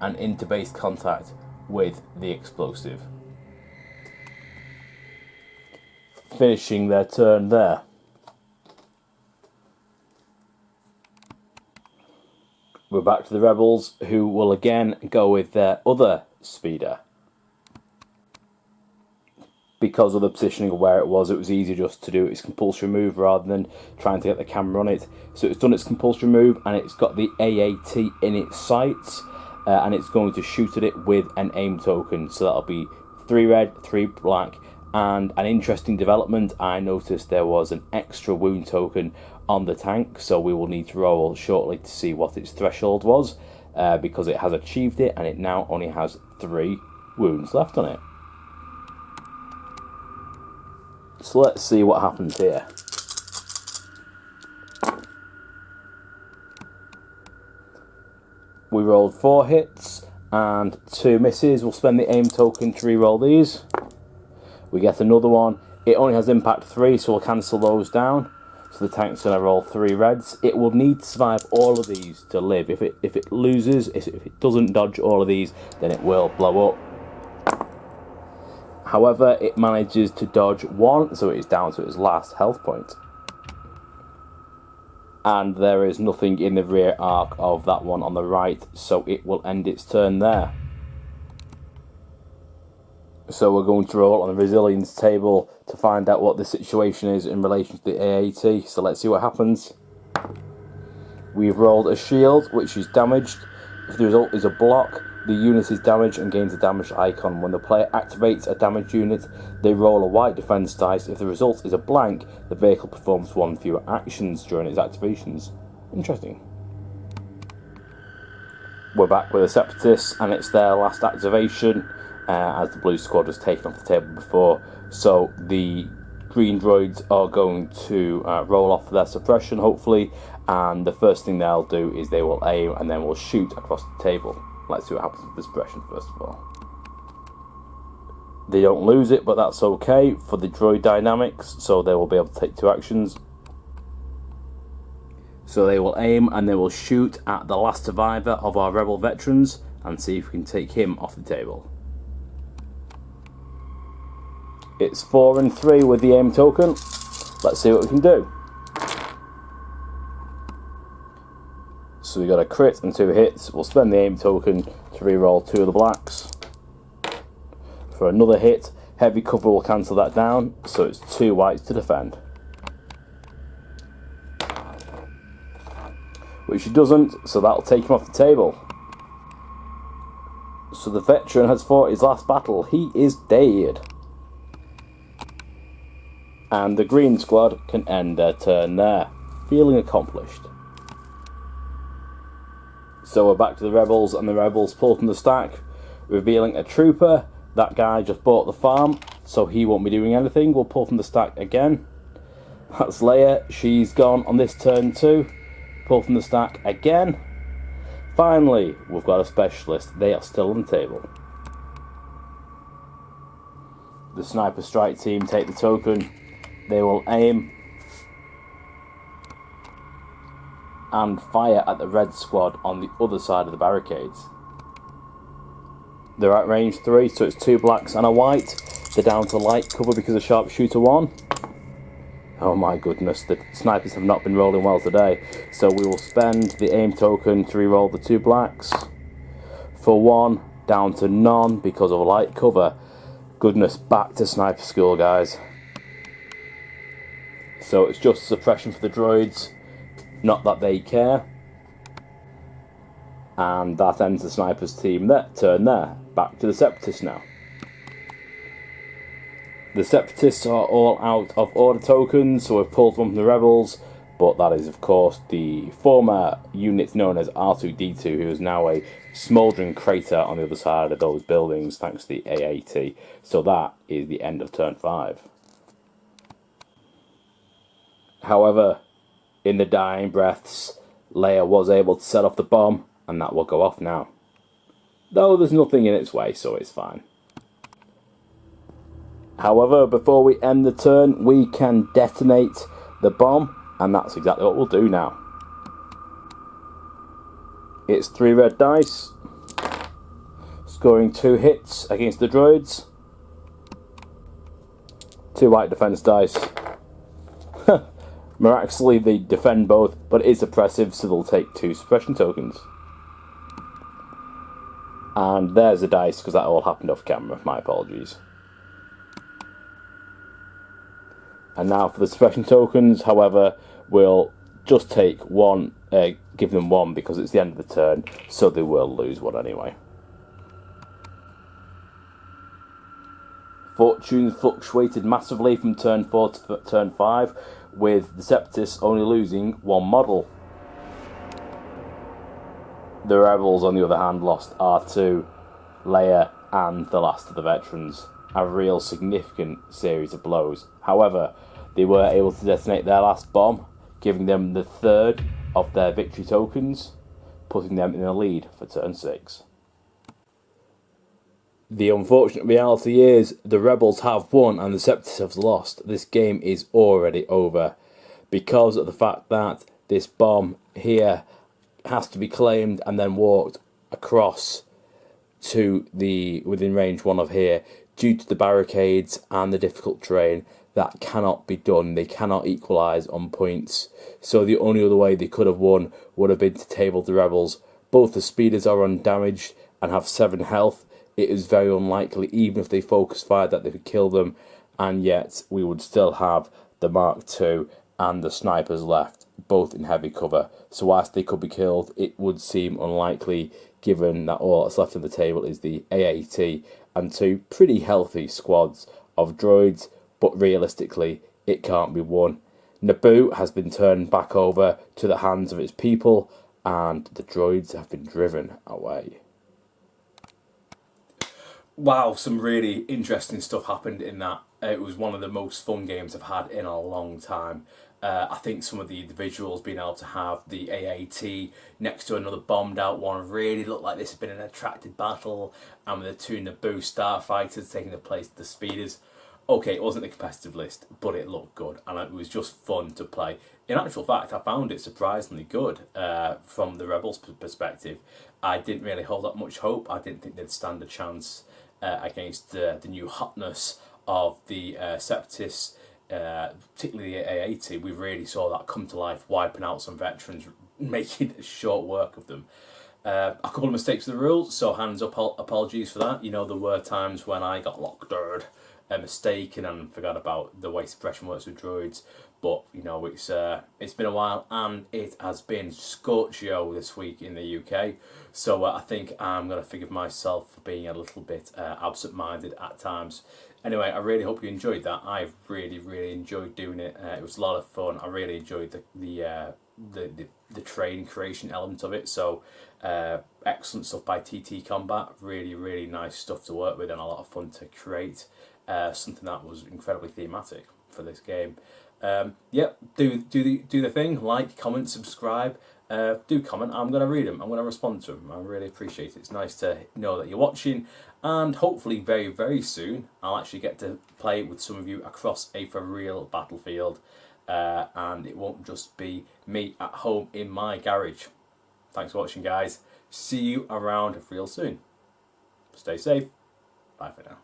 and into base contact with the explosive. Finishing their turn there. We're back to the rebels, who will again go with their other speeder. Because of the positioning of where it was easy just to do its compulsory move rather than trying to get the camera on it. So it's done its compulsory move, and it's got the AAT in its sights, and it's going to shoot at it with an aim token. So that'll be 3 red, 3 black, and an interesting development. I noticed there was an extra wound token on the tank, so we will need to roll shortly to see what its threshold was, because it has achieved it and it now only has 3 wounds left on it. So let's see what happens here. We rolled 4 hits and 2 misses. We'll spend the aim token to re-roll these. We get another one. It only has impact 3, so we'll cancel those down. So the tank's going to roll 3 reds. It will need to survive all of these to live. If it loses, if it doesn't dodge all of these, then it will blow up. However, it manages to dodge 1, so it is down to its last health point. And there is nothing in the rear arc of that one on the right, so it will end its turn there. So we're going to roll on the resilience table to find out what the situation is in relation to the AAT. So let's see what happens. We've rolled a shield, which is damaged. If the result is a block, the unit is damaged and gains a damaged icon. When the player activates a damaged unit, they roll a white defense dice. If the result is a blank, the vehicle performs 1 fewer actions during its activations. Interesting. We're back with a Separatist, and it's their last activation, as the blue squad was taken off the table before. So the green droids are going to roll off their suppression, hopefully, and the first thing they'll do is they will aim and then we'll shoot across the table. Let's see what happens with the suppression first of all. They don't lose it, but that's okay for the droid dynamics, so they will be able to take 2 actions. So they will aim and they will shoot at the last survivor of our rebel veterans and see if we can take him off the table. It's 4 and 3 with the aim token. Let's see what we can do. So we got a crit and 2 hits. We'll spend the aim token to re-roll 2 of the blacks. For another hit, heavy cover will cancel that down, so it's 2 whites to defend. Which he doesn't, so that'll take him off the table. So the veteran has fought his last battle. He is dead. And the green squad can end their turn there, feeling accomplished. So we're back to the rebels, and the rebels pull from the stack, revealing a trooper. That guy just bought the farm, so he won't be doing anything. We'll pull from the stack again. That's Leia. She's gone on this turn too. Pull from the stack again. Finally, we've got a specialist. They are still on the table. The sniper strike team take the token. They will aim and fire at the red squad on the other side of the barricades. They're at range 3, so it's 2 blacks and a white. They're down to light cover because of sharpshooter 1. Oh my goodness, the snipers have not been rolling well today. So we will spend the aim token to re-roll the 2 blacks. For 1, down to none because of light cover. Goodness, back to sniper school, guys. So it's just suppression for the droids, not that they care. And that ends the snipers team turn there. Back to the Separatists now. The Separatists are all out of order tokens, so we've pulled one from the rebels, but that is of course the former unit known as R2-D2, who is now a smouldering crater on the other side of those buildings thanks to the AAT. So that is the end of turn 5. However, in the dying breaths, Leia was able to set off the bomb, and that will go off now. Though there's nothing in its way, so it's fine. However, before we end the turn, we can detonate the bomb, and that's exactly what we'll do now. It's 3 red dice, scoring 2 hits against the droids, 2 white defense dice. Miraculously, they defend both, but it is oppressive, so they'll take 2 suppression tokens. And there's the dice, because that all happened off camera. My apologies. And now for the suppression tokens, however, we'll just take 1, give them 1 because it's the end of the turn, so they will lose 1 anyway. Fortunes fluctuated massively from turn 4 to turn 5, with the Septus only losing 1 model. The rebels, on the other hand, lost R2, Leia, and the last of the veterans. A real significant series of blows. However, they were able to detonate their last bomb, giving them the third of their victory tokens, putting them in the lead for turn 6. The unfortunate reality is the rebels have won and the Septus have lost. This game is already over because of the fact that this bomb here has to be claimed and then walked across to the within range 1 of here due to the barricades and the difficult terrain. That cannot be done. They cannot equalise on points. So the only other way they could have won would have been to table the rebels. Both the speeders are undamaged and have 7 health. It is very unlikely, even if they focus fire, that they could kill them, and yet we would still have the Mark II and the snipers left, both in heavy cover. So whilst they could be killed, it would seem unlikely, given that all that's left on the table is the AAT and 2 pretty healthy squads of droids, but realistically, it can't be won. Naboo has been turned back over to the hands of its people, and the droids have been driven away. Wow, some really interesting stuff happened in that. It was one of the most fun games I've had in a long time. I think some of the visuals, being able to have the AAT next to another bombed out one, really looked like this had been an attractive battle, and with the 2 Naboo starfighters taking the place of the speeders. Okay, it wasn't the competitive list, but it looked good, and it was just fun to play. In actual fact, I found it surprisingly good from the Rebels' perspective. I didn't really hold up much hope. I didn't think they'd stand a chance against the new hotness of the Septus, particularly the AAT. We really saw that come to life, wiping out some veterans, making short work of them. A couple of mistakes with the rules, so hands up, apologies for that. You know, there were times when I got locked mistaken and forgot about the way suppression works with droids, but you know, it's been a while, and it has been Scorchio this week in the UK, so I think I'm going to forgive myself for being a little bit absent-minded at times. Anyway, I really hope you enjoyed that. I've really enjoyed doing it. It was a lot of fun. I really enjoyed the training creation element of it. So excellent stuff by TT Combat. Really nice stuff to work with, and a lot of fun to create. Something that was incredibly thematic for this game. Yep, do the thing. Like, comment, subscribe. Do comment. I'm going to read them. I'm going to respond to them. I really appreciate it. It's nice to know that you're watching, and hopefully very soon I'll actually get to play with some of you across a for real battlefield, and it won't just be me at home in my garage. Thanks for watching, guys. See you around real soon. Stay safe. Bye for now.